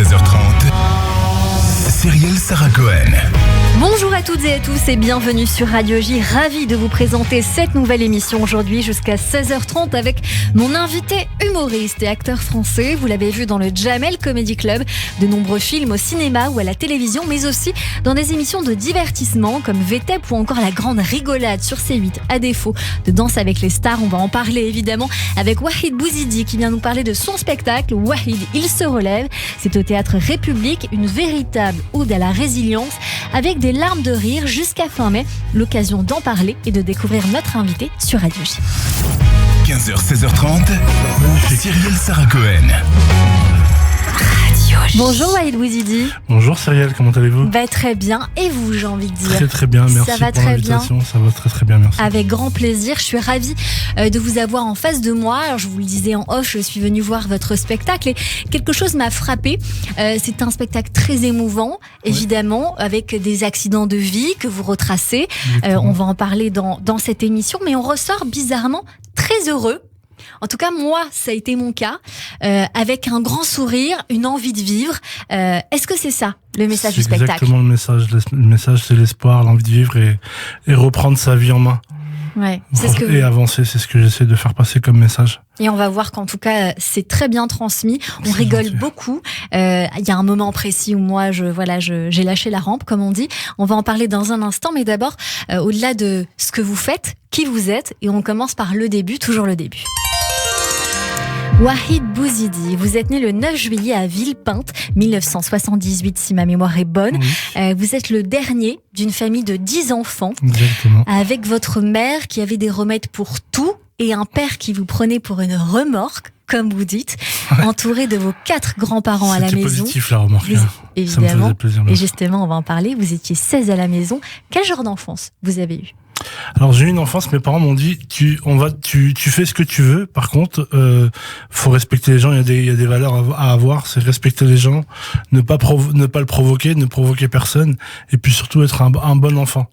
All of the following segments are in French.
16h30, Cyrielle Sarah Cohen. Bonjour à toutes et à tous et bienvenue sur Radio J. Ravi de vous présenter cette nouvelle émission aujourd'hui jusqu'à 16h30 avec mon invité humoriste et acteur français. Vous l'avez vu dans le Jamel Comedy Club, de nombreux films au cinéma ou à la télévision, mais aussi dans des émissions de divertissement comme VTEP ou encore La Grande Rigolade sur C8. À défaut de Danse avec les stars, on va en parler évidemment avec Wahid Bouzidi qui vient nous parler de son spectacle Wahid, il se relève. C'est au Théâtre République, une véritable ode à la résilience avec des larmes de rire jusqu'à fin mai. L'occasion d'en parler et de découvrir notre invité sur Radio J. 15h, 16h30, Cyrielle Sarah Cohen. Bonjour Wahid Bouzidi. Bonjour Cyrielle, comment allez-vous ? Très bien, et vous, j'ai envie de dire ? Très très bien, merci Ça va pour très l'invitation, bien. ça va très très bien, merci. Avec grand plaisir, je suis ravie de vous avoir en face de moi. Alors, je vous le disais en off, je suis venue voir votre spectacle et quelque chose m'a frappée. C'est un spectacle très émouvant, évidemment, avec des accidents de vie que vous retracez. On va en parler dans cette émission, mais on ressort bizarrement très heureux. En tout cas, moi, ça a été mon cas, avec un grand sourire, une envie de vivre. Est-ce que c'est ça, le message du spectacle ? Exactement le message. Le message, c'est l'espoir, l'envie de vivre et reprendre sa vie en main. Ouais, c'est ce que et avancer, c'est ce que j'essaie de faire passer comme message. Et on va voir qu'en tout cas, c'est très bien transmis. On rigole beaucoup. Il y a un moment précis où moi, j'ai lâché la rampe, comme on dit. On va en parler dans un instant, mais d'abord, au-delà de ce que vous faites, qui vous êtes, et on commence par le début, toujours le début. Wahid Bouzidi, vous êtes né le 9 juillet à Villepinte, 1978 si ma mémoire est bonne. Oui. Vous êtes le dernier d'une famille de 10 enfants. Exactement. Avec votre mère qui avait des remèdes pour tout et un père qui vous prenait pour une remorque, comme vous dites, entouré de vos 4 grands-parents à la maison. C'était positif la remorque. Évidemment. Ça me faisait plaisir. Et justement, on va en parler. Vous étiez 16 à la maison. Quel genre d'enfance vous avez eu ? Alors j'ai eu une enfance, mes parents m'ont dit tu fais ce que tu veux. Par contre, faut respecter les gens. Il y a des valeurs à avoir. C'est respecter les gens, ne pas le provoquer, ne provoquer personne, et puis surtout être un bon enfant.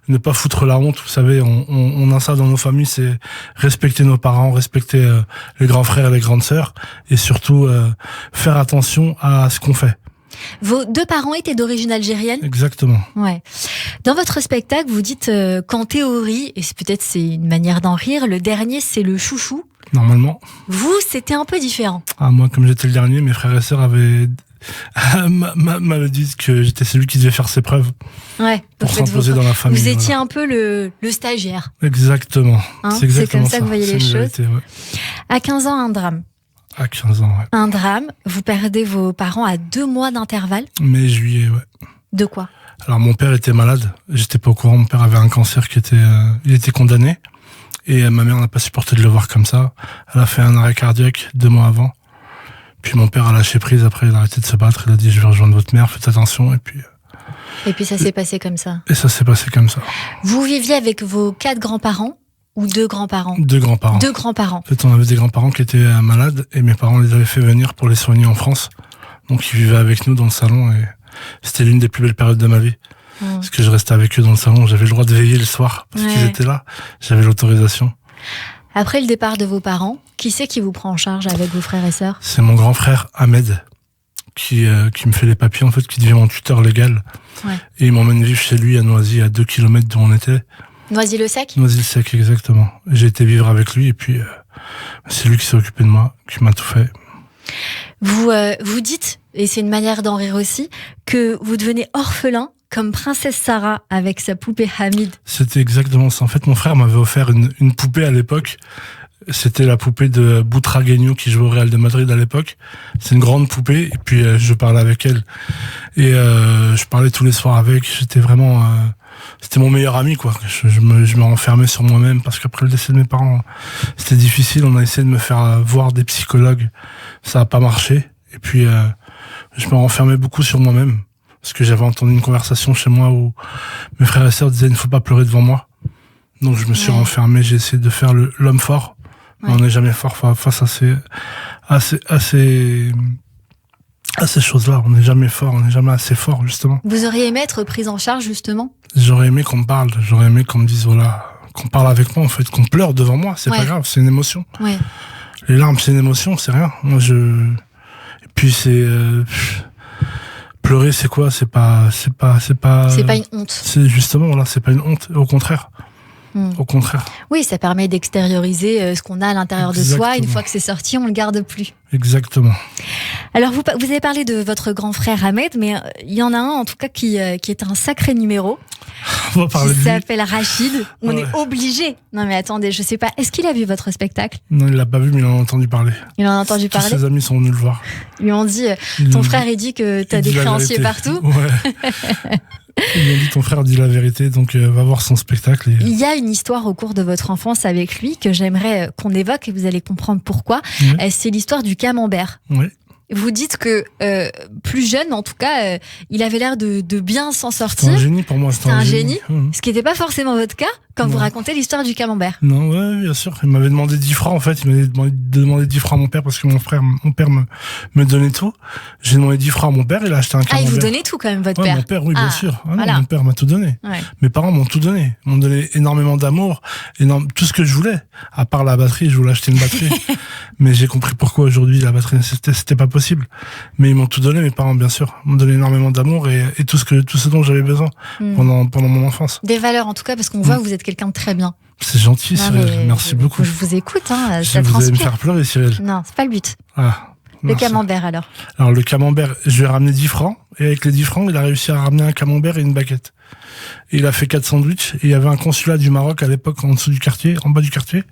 Ne pas foutre la honte. Vous savez, on a ça dans nos familles, c'est respecter nos parents, respecter les grands frères et les grandes sœurs, et surtout faire attention à ce qu'on fait. Vos 2 parents étaient d'origine algérienne ? Exactement. Ouais. Dans votre spectacle, vous dites qu'en théorie, et c'est une manière d'en rire, le dernier c'est le chouchou. Normalement. Vous, c'était un peu différent. Moi, comme j'étais le dernier, mes frères et sœurs m'avaient dit que j'étais celui qui devait faire ses preuves. Ouais. Pour s'imposer dans la famille. Vous étiez un peu le stagiaire. Exactement. C'est exactement comme ça que vous voyez les choses. Ouais. À 15 ans, un drame. À 15 ans, ouais. Un drame. Vous perdez vos parents à 2 mois d'intervalle. Mai, juillet, ouais. De quoi ? Alors, mon père était malade. J'étais pas au courant. Mon père avait un cancer il était condamné. Et ma mère n'a pas supporté de le voir comme ça. Elle a fait un arrêt cardiaque 2 mois avant. Puis mon père a lâché prise après. Il a arrêté de se battre. Il a dit, je vais rejoindre votre mère, faites attention. Et puis ça s'est passé comme ça. Et ça s'est passé comme ça. Vous viviez avec vos 4 grands-parents ou 2 grands-parents ? 2 grands-parents. 2 grands-parents. En fait, on avait des grands-parents qui étaient malades et mes parents les avaient fait venir pour les soigner en France. Donc, ils vivaient avec nous dans le salon et c'était l'une des plus belles périodes de ma vie. Parce que je restais avec eux dans le salon. J'avais le droit de veiller le soir parce qu'ils étaient là. J'avais l'autorisation. Après le départ de vos parents, qui c'est qui vous prend en charge avec vos frères et sœurs ? C'est mon grand frère Ahmed qui me fait les papiers, en fait, qui devient mon tuteur légal. Ouais. Et il m'emmène vivre chez lui à Noisy, à 2 km d'où on était. Noisy-le-Sec ? Noisy-le-Sec, exactement. J'ai été vivre avec lui et puis c'est lui qui s'est occupé de moi, qui m'a tout fait. Vous dites, et c'est une manière d'en rire aussi, que vous devenez orphelin comme Princesse Sarah avec sa poupée Hamid. C'était exactement ça. En fait, mon frère m'avait offert une poupée à l'époque. C'était la poupée de Boutragueño qui jouait au Real de Madrid à l'époque. C'est une grande poupée et puis je parlais avec elle. Et je parlais tous les soirs avec. J'étais vraiment... c'était mon meilleur ami, quoi. Je me renfermais sur moi-même parce qu'après le décès de mes parents, c'était difficile. On a essayé de me faire voir des psychologues. Ça n'a pas marché. Et puis, je me renfermais beaucoup sur moi-même parce que j'avais entendu une conversation chez moi où mes frères et sœurs disaient « Il ne faut pas pleurer devant moi ». Donc, je me suis renfermé. J'ai essayé de faire l'homme fort. Mais on n'est jamais fort face à ces choses-là. On n'est jamais fort, on n'est jamais assez fort, justement. Vous auriez aimé être prise en charge, justement ? J'aurais aimé qu'on me parle, j'aurais aimé qu'on me dise, voilà, qu'on parle avec moi, en fait, qu'on pleure devant moi, c'est pas grave, c'est une émotion. Ouais. Les larmes, c'est une émotion, c'est rien. Moi, Puis c'est pleurer, c'est quoi? C'est pas une honte. C'est justement là, c'est pas une honte. Au contraire. Au contraire. Oui, ça permet d'extérioriser ce qu'on a à l'intérieur de soi. Une fois que c'est sorti, on le garde plus. Exactement. Alors, vous avez parlé de votre grand frère Ahmed, mais il y en a un, en tout cas, qui est un sacré numéro. On va parler de lui. Il s'appelle Rachid. On est obligé. Non, mais attendez, je sais pas. Est-ce qu'il a vu votre spectacle? Non, il l'a pas vu, mais il en a entendu parler. Il en a entendu parler. Tous ses amis sont venus le voir. Ils lui ont dit, ton frère, il dit que t'as des créanciers partout. Ouais. Ils m'ont dit ton frère dit la vérité, donc va voir son spectacle. Il y a une histoire au cours de votre enfance avec lui que j'aimerais qu'on évoque et vous allez comprendre pourquoi. C'est l'histoire du camembert. Oui. Vous dites que plus jeune, en tout cas, il avait l'air de bien s'en sortir. C'est un génie pour moi. C'était un génie. Ce qui n'était pas forcément votre cas quand vous racontez l'histoire du camembert. Non, ouais, bien sûr. Il m'avait demandé 10 francs, en fait. Il m'avait demandé 10 francs à mon père parce que mon père me donnait tout. J'ai demandé 10 francs à mon père, il a acheté un camembert. Ah, il vous donnait tout quand même, votre père? Mon père, oui, bien sûr. Ah, voilà. Non, mon père m'a tout donné. Ouais. Mes parents m'ont tout donné. Ils m'ont donné énormément d'amour, tout ce que je voulais. À part la batterie, je voulais acheter une batterie. Mais j'ai compris pourquoi aujourd'hui la batterie, c'était pas possible. Mais ils m'ont tout donné, mes parents, bien sûr. Ils m'ont donné énormément d'amour et tout ce dont j'avais besoin pendant mon enfance. Des valeurs, en tout cas, parce qu'on voit que vous êtes quelqu'un de très bien. C'est gentil, Cyril. Merci beaucoup. Je vous écoute, ça vous transpire. allez me faire pleurer, Cyril. Non, c'est pas le but. Ah, le camembert, alors. Alors, le camembert, je lui ai ramené 10 francs. Et avec les 10 francs, il a réussi à ramener un camembert et une baguette. Et il a fait 4 sandwichs. Et il y avait un consulat du Maroc à l'époque en dessous du quartier, en bas du quartier.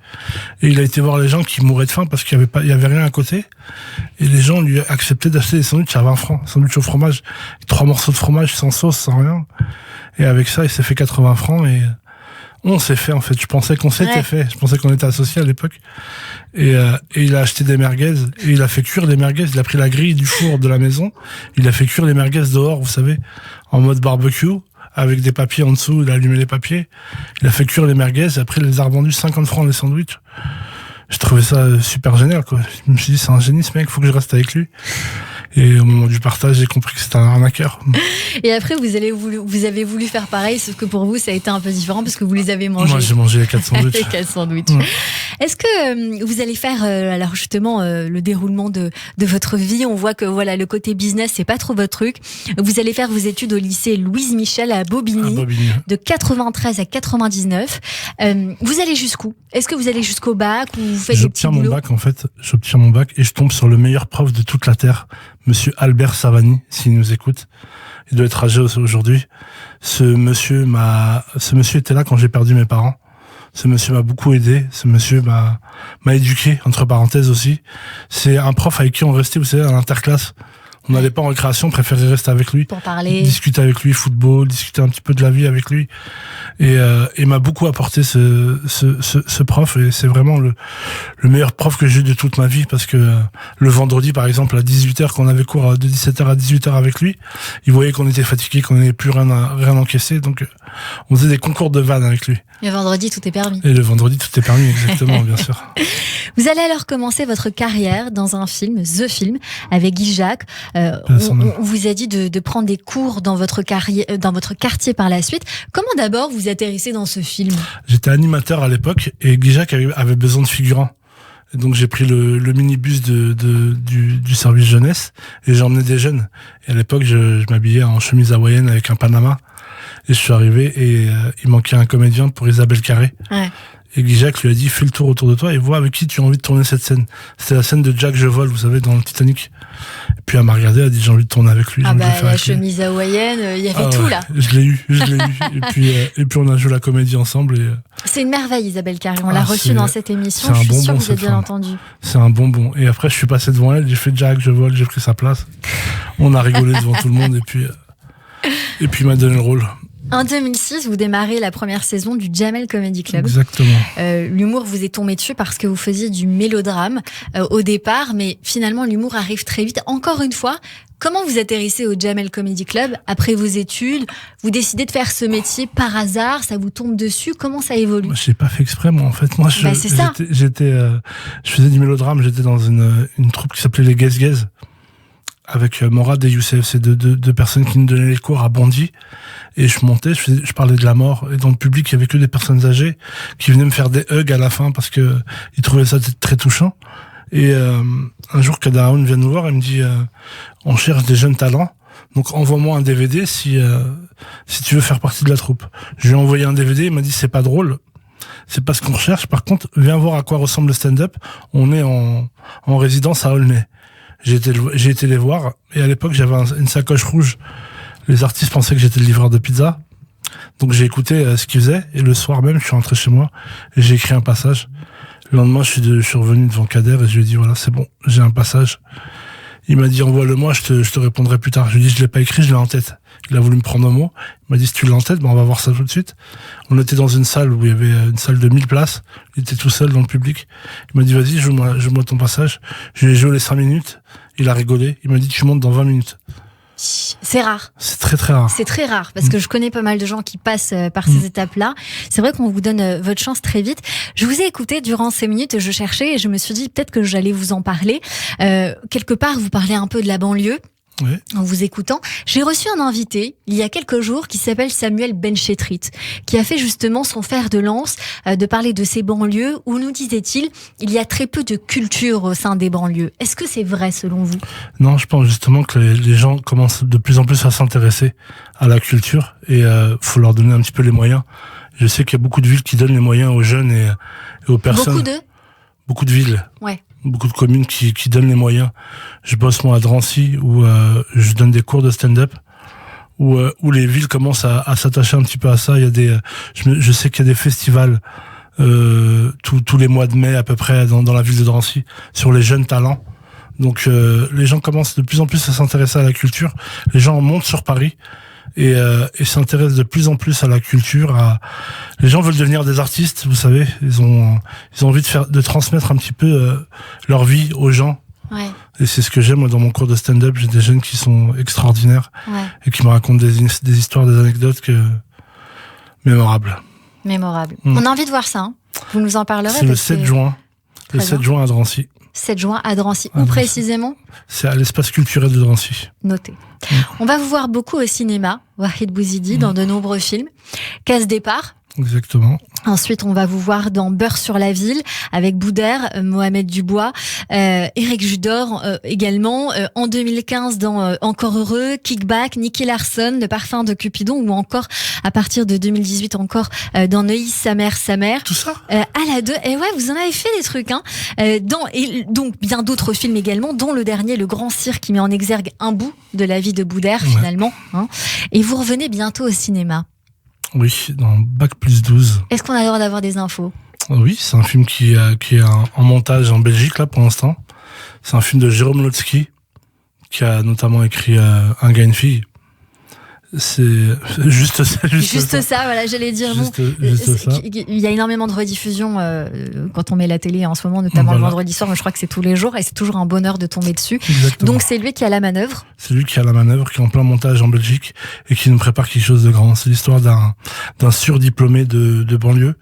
Et il a été voir les gens qui mouraient de faim parce qu'il y avait rien à côté. Et les gens lui acceptaient d'acheter des sandwichs à 20 francs. Sandwich au fromage. 3 morceaux de fromage sans sauce, sans rien. Et avec ça, il s'est fait 80 francs et on s'est fait, en fait. Je pensais qu'on s'était fait. Je pensais qu'on était associés à l'époque. Et il a acheté des merguez et il a fait cuire des merguez. Il a pris la grille du four de la maison. Il a fait cuire les merguez dehors, vous savez, en mode barbecue, avec des papiers en dessous. Il a allumé les papiers. Il a fait cuire les merguez et après il les a revendus 50 francs les sandwichs. J'ai trouvé ça super génial, quoi. Je me suis dit, c'est un génie, ce mec, faut que je reste avec lui. Et au moment du partage, j'ai compris que c'était un arnaqueur. Et après, vous avez voulu faire pareil, sauf que pour vous, ça a été un peu différent parce que vous les avez mangés. Moi, j'ai mangé les 4 sandwichs. Les 4 sandwichs. Ouais. Est-ce que vous allez faire, alors justement, le déroulement de votre vie? On voit que voilà, le côté business, c'est pas trop votre truc. Vous allez faire vos études au lycée Louise Michel à Bobigny, de 93 à 99. Vous allez jusqu'où? Est-ce que vous allez jusqu'au bac ou vous faites des petits boulots? J'obtiens mon bac et je tombe sur le meilleur prof de toute la Terre, Monsieur Albert Savani, s'il nous écoute. Il doit être âgé aujourd'hui. Ce monsieur était là quand j'ai perdu mes parents. Ce monsieur m'a beaucoup aidé. Ce monsieur m'a éduqué, entre parenthèses aussi. C'est un prof avec qui on restait, vous savez, à l'interclasse. On n'allait pas en récréation, on préférait rester avec lui. Pour parler. Discuter avec lui, football, discuter un petit peu de la vie avec lui. Et m'a beaucoup apporté ce prof. Et c'est vraiment le meilleur prof que j'ai eu de toute ma vie. Parce que le vendredi, par exemple, à 18h, quand on avait cours de 17h à 18h avec lui, il voyait qu'on était fatigué, qu'on n'avait plus rien encaissé. Donc, on faisait des concours de vannes avec lui. Le vendredi, tout est permis. Et le vendredi, tout est permis, exactement, bien sûr. Vous allez alors commencer votre carrière dans un film, The Film, avec Guy Jacques. On vous a dit de prendre des cours dans votre quartier par la suite. Comment d'abord vous atterrissez dans ce film? J'étais animateur à l'époque et Guy Jacques avait besoin de figurants. Et donc j'ai pris le minibus du service jeunesse et j'ai emmené des jeunes. Et à l'époque, je m'habillais en chemise hawaïenne avec un panama. Et je suis arrivé et il manquait un comédien pour Isabelle Carré. Ouais. Et Guy Jacques lui a dit, fais le tour autour de toi et vois avec qui tu as envie de tourner cette scène. C'était la scène de Jack Je vole, vous savez, dans le Titanic. Et puis elle m'a regardé, elle a dit, j'ai envie de tourner avec lui. La chemise hawaïenne, il y avait tout là. Je l'ai eu. Et puis on a joué la comédie ensemble. C'est une merveille, Isabelle Carré. On l'a reçue dans cette émission. Je suis sûre que vous avez bien entendu. C'est un bonbon. Et après, je suis passé devant elle, j'ai fait Jack Je vole, j'ai pris sa place. On a rigolé devant tout le monde et puis il m'a donné le rôle. En 2006, vous démarrez la première saison du Jamel Comedy Club. Exactement. L'humour vous est tombé dessus parce que vous faisiez du mélodrame au départ, mais finalement l'humour arrive très vite. Encore une fois, comment vous atterrissez au Jamel Comedy Club après vos études? Vous décidez de faire ce métier par hasard, ça vous tombe dessus? Comment ça évolue? Je n'ai pas fait exprès, moi, en fait. Moi, je faisais du mélodrame. J'étais dans une troupe qui s'appelait les Guez Guez avec Morad et Youssef. C'est deux personnes qui nous donnaient les cours à Bondy. Et je montais, je parlais de la mort. Et dans le public, il y avait que des personnes âgées qui venaient me faire des hugs à la fin parce que ils trouvaient ça très touchant. Et un jour, Kader Aoun vient nous voir et me dit on cherche des jeunes talents, donc envoie-moi un DVD si tu veux faire partie de la troupe. Je lui ai envoyé un DVD, il m'a dit c'est pas drôle, c'est pas ce qu'on recherche, par contre viens voir à quoi ressemble le stand-up, on est en résidence à Aulnay. J'ai été les voir, et à l'époque j'avais une sacoche rouge. Les artistes pensaient que j'étais le livreur de pizza, donc j'ai écouté ce qu'ils faisaient, et le soir même je suis rentré chez moi et j'ai écrit un passage. Le lendemain je suis revenu devant Kader et je lui ai dit voilà, c'est bon, j'ai un passage. Il m'a dit envoie-le-moi, je te répondrai plus tard. Je lui ai dit je l'ai pas écrit, je l'ai en tête. Il a voulu me prendre au mot. Il m'a dit si tu l'as en tête, on va voir ça tout de suite. On était dans une salle où il y avait une salle de 1000 places. Il était tout seul dans le public. Il m'a dit vas-y, joue-moi ton passage. Je lui ai joué les 5 minutes. Il a rigolé. Il m'a dit tu montes dans 20 minutes. C'est rare. C'est très très rare. C'est très rare parce que je connais pas mal de gens qui passent par ces étapes-là. C'est vrai qu'on vous donne votre chance très vite. Je vous ai écouté durant ces minutes, je cherchais et je me suis dit peut-être que j'allais vous en parler. Quelque part, vous parlez un peu de la banlieue. Oui. En vous écoutant, j'ai reçu un invité il y a quelques jours qui s'appelle Samuel Benchetrit, qui a fait justement son fer de lance de parler de ces banlieues où, nous disait-il, il y a très peu de culture au sein des banlieues. Est-ce que c'est vrai selon vous ? Non, je pense justement que les gens commencent de plus en plus à s'intéresser à la culture et faut leur donner un petit peu les moyens. Je sais qu'il y a beaucoup de villes qui donnent les moyens aux jeunes et aux personnes. Beaucoup de villes. Ouais. Beaucoup de communes qui donnent les moyens. Je bosse moi à Drancy où je donne des cours de stand-up où les villes commencent à s'attacher un petit peu à ça. Il y a des je sais qu'il y a des festivals tous les mois de mai à peu près dans la ville de Drancy sur les jeunes talents. Donc les gens commencent de plus en plus à s'intéresser à la culture. Les gens montent sur Paris et s'intéressent de plus en plus à la culture. Les gens veulent devenir des artistes, vous savez. Ils ont envie de transmettre un petit peu leur vie aux gens. Ouais. Et c'est ce que j'aime moi dans mon cours de stand-up. J'ai des jeunes qui sont extraordinaires et qui me racontent des histoires, des anecdotes mémorables. On a envie de voir ça. Hein. Vous nous en parlerez. C'est le 7 juin. Le 7 juin à Drancy. 7 juin à Drancy. Où précisément ? C'est à l'espace culturel de Drancy. Noté. On va vous voir beaucoup au cinéma, Wahid Bouizidi, dans de nombreux films. Casse Départ. Exactement. Ensuite, on va vous voir dans Beurre sur la ville avec Boudère, Mohamed Dubois, Éric Judor également. En 2015, dans Encore heureux, Kickback, Nicky Larson, Le parfum de Cupidon, ou encore à partir de 2018 encore dans Neuilly, sa mère. Tout ça à la 2. Et ouais, vous en avez fait des trucs. Hein. Et donc bien d'autres films également, dont le dernier, Le Grand Cirque, qui met en exergue un bout de la vie de Boudère finalement. Hein. Et vous revenez bientôt au cinéma. Oui, dans Bac plus 12. Est-ce qu'on a le droit d'avoir des infos ? Oui, c'est un film qui est en montage en Belgique, là, pour l'instant. C'est un film de Jérôme Lotsky, qui a notamment écrit Un gars, une fille. C'est juste ça. Voilà, j'allais dire. Juste ça. Il y a énormément de rediffusions quand on met la télé en ce moment, notamment le vendredi soir, mais je crois que c'est tous les jours et c'est toujours un bonheur de tomber dessus. Exactement. Donc c'est lui qui a la manœuvre. C'est lui qui a la manœuvre, qui est en plein montage en Belgique et qui nous prépare quelque chose de grand. C'est l'histoire d'un surdiplômé de banlieue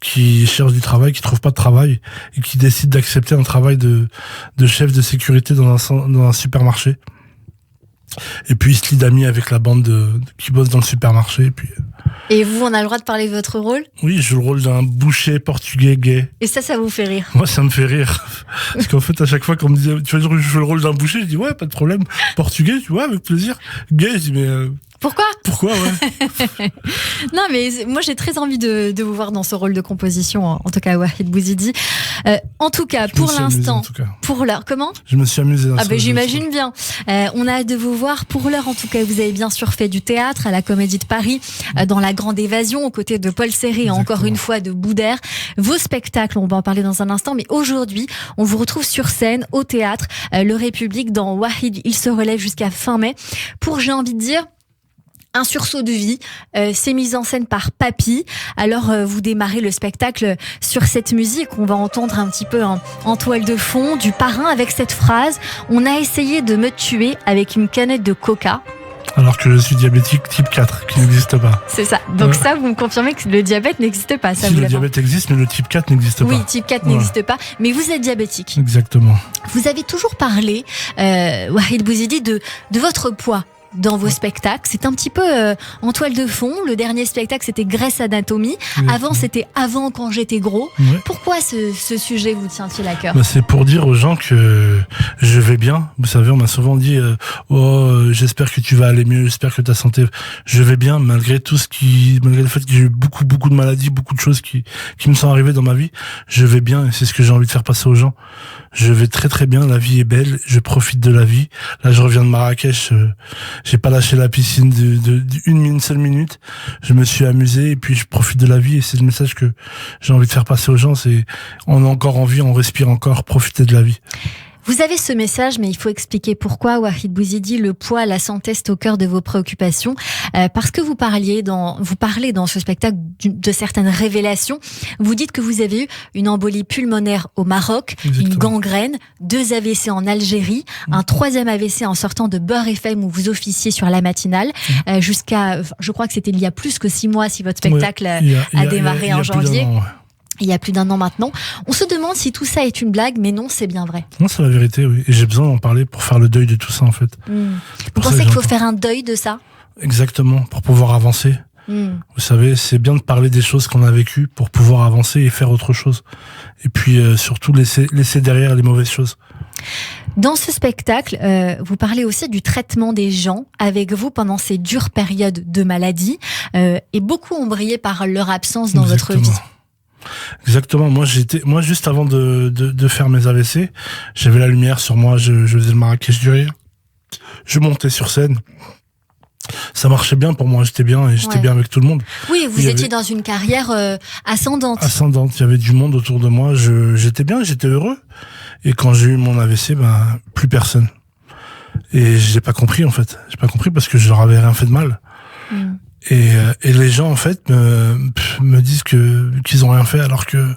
qui cherche du travail, qui trouve pas de travail et qui décide d'accepter un travail de chef de sécurité dans un supermarché. Et puis il se lie d'amis avec la bande qui bosse dans le supermarché. Et vous, on a le droit de parler de votre rôle ? Oui, je joue le rôle d'un boucher portugais gay. Et ça vous fait rire ? Moi, ça me fait rire. Parce qu'en fait, à chaque fois qu'on me disait tu veux jouer le rôle d'un boucher, je dis ouais, pas de problème. Portugais, tu vois, avec plaisir. Gay, je dis mais... Pourquoi, ouais. Non, mais moi, j'ai très envie de vous voir dans ce rôle de composition, en tout cas, Wahid Bouizidi. En tout cas, pour l'instant, pour l'heure, comment ? Je me suis amusé. J'imagine bien. On a hâte de vous voir. Pour l'heure, en tout cas, vous avez bien sûr fait du théâtre à la Comédie de Paris, dans La Grande Évasion, aux côtés de Paul Séré et encore une fois de Boudère. Vos spectacles, on va en parler dans un instant, mais aujourd'hui, on vous retrouve sur scène, au théâtre, Le République, dans Wahid, il se relève jusqu'à fin mai, pour, j'ai envie de dire, un sursaut de vie. C'est mis en scène par Papy. Alors vous démarrez le spectacle sur cette musique qu'on va entendre un petit peu en toile de fond du Parrain, avec cette phrase: on a essayé de me tuer avec une canette de coca. Alors que je suis diabétique type 4, qui n'existe pas. C'est ça. Donc ça, vous me confirmez que le diabète n'existe pas. Ça, si, le diabète existe, mais le type 4 n'existe pas. Oui, type 4 n'existe pas, mais vous êtes diabétique. Exactement. Vous avez toujours parlé, Wahid Bouizidi, de votre poids. dans vos spectacles. C'est un petit peu en toile de fond. Le dernier spectacle, c'était Grey's Anatomy. Avant, c'était Avant quand j'étais gros. Ouais. Pourquoi ce sujet vous tient-il à cœur ? C'est pour dire aux gens que je vais bien. Vous savez, on m'a souvent dit j'espère que tu vas aller mieux, j'espère que ta santé... Je vais bien, malgré le fait que j'ai eu beaucoup de maladies, beaucoup de choses qui me sont arrivées dans ma vie. Je vais bien et c'est ce que j'ai envie de faire passer aux gens. Je vais très très bien, la vie est belle, je profite de la vie. Là, je reviens de Marrakech, j'ai pas lâché la piscine une seule minute. Je me suis amusé et puis je profite de la vie et c'est le message que j'ai envie de faire passer aux gens, c'est on a encore envie, on respire encore, profitez de la vie. Vous avez ce message, mais il faut expliquer pourquoi, Wahid Bouizidi, le poids, la santé, c'est au cœur de vos préoccupations. Parce que vous parlez dans ce spectacle de certaines révélations. Vous dites que vous avez eu une embolie pulmonaire au Maroc, Exactement. Une gangrène, 2 AVC en Algérie, un 3e AVC en sortant de Beurre FM où vous officiez sur la matinale, jusqu'à, je crois que c'était il y a plus que 6 mois si votre spectacle a démarré en janvier. Il y a plus d'1 an maintenant. On se demande si tout ça est une blague, mais non, c'est bien vrai. Non, c'est la vérité, oui. Et j'ai besoin d'en parler pour faire le deuil de tout ça, en fait. Vous pensez qu'il faut faire un deuil de ça ? Exactement, pour pouvoir avancer. Vous savez, c'est bien de parler des choses qu'on a vécues pour pouvoir avancer et faire autre chose. Et puis, surtout, laisser derrière les mauvaises choses. Dans ce spectacle, vous parlez aussi du traitement des gens avec vous pendant ces dures périodes de maladie. Et beaucoup ont brillé par leur absence dans votre vie. Exactement. Moi, juste avant de faire mes AVC, j'avais la lumière sur moi, je faisais le Marrakech du rire. Je montais sur scène. Ça marchait bien pour moi, j'étais bien et j'étais bien avec tout le monde. Oui, vous étiez dans une carrière ascendante. Il y avait du monde autour de moi, j'étais bien, j'étais heureux. Et quand j'ai eu mon AVC, plus personne. Et j'ai pas compris, en fait. J'ai pas compris parce que je leur avais rien fait de mal. Et les gens, en fait, me disent qu'ils ont rien fait, alors que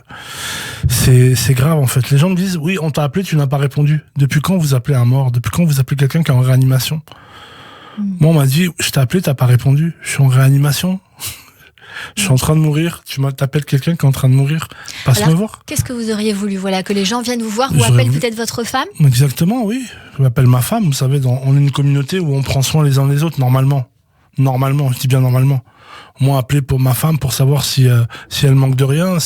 c'est grave, en fait. Les gens me disent, oui, on t'a appelé, tu n'as pas répondu. Depuis quand vous appelez un mort? Depuis quand vous appelez quelqu'un qui est en réanimation? Moi, on m'a dit, je t'ai appelé, t'as pas répondu. Je suis en réanimation. Je suis en train de mourir. Tu t'appelles quelqu'un qui est en train de mourir. Passe me voir. Qu'est-ce que vous auriez voulu? Voilà, que les gens viennent vous voir ou appellent peut-être votre femme? Exactement, oui. Je m'appelle ma femme. Vous savez, on est une communauté où on prend soin les uns des autres, normalement. Normalement, je dis bien normalement. Moi, appeler pour ma femme pour savoir si elle manque de rien,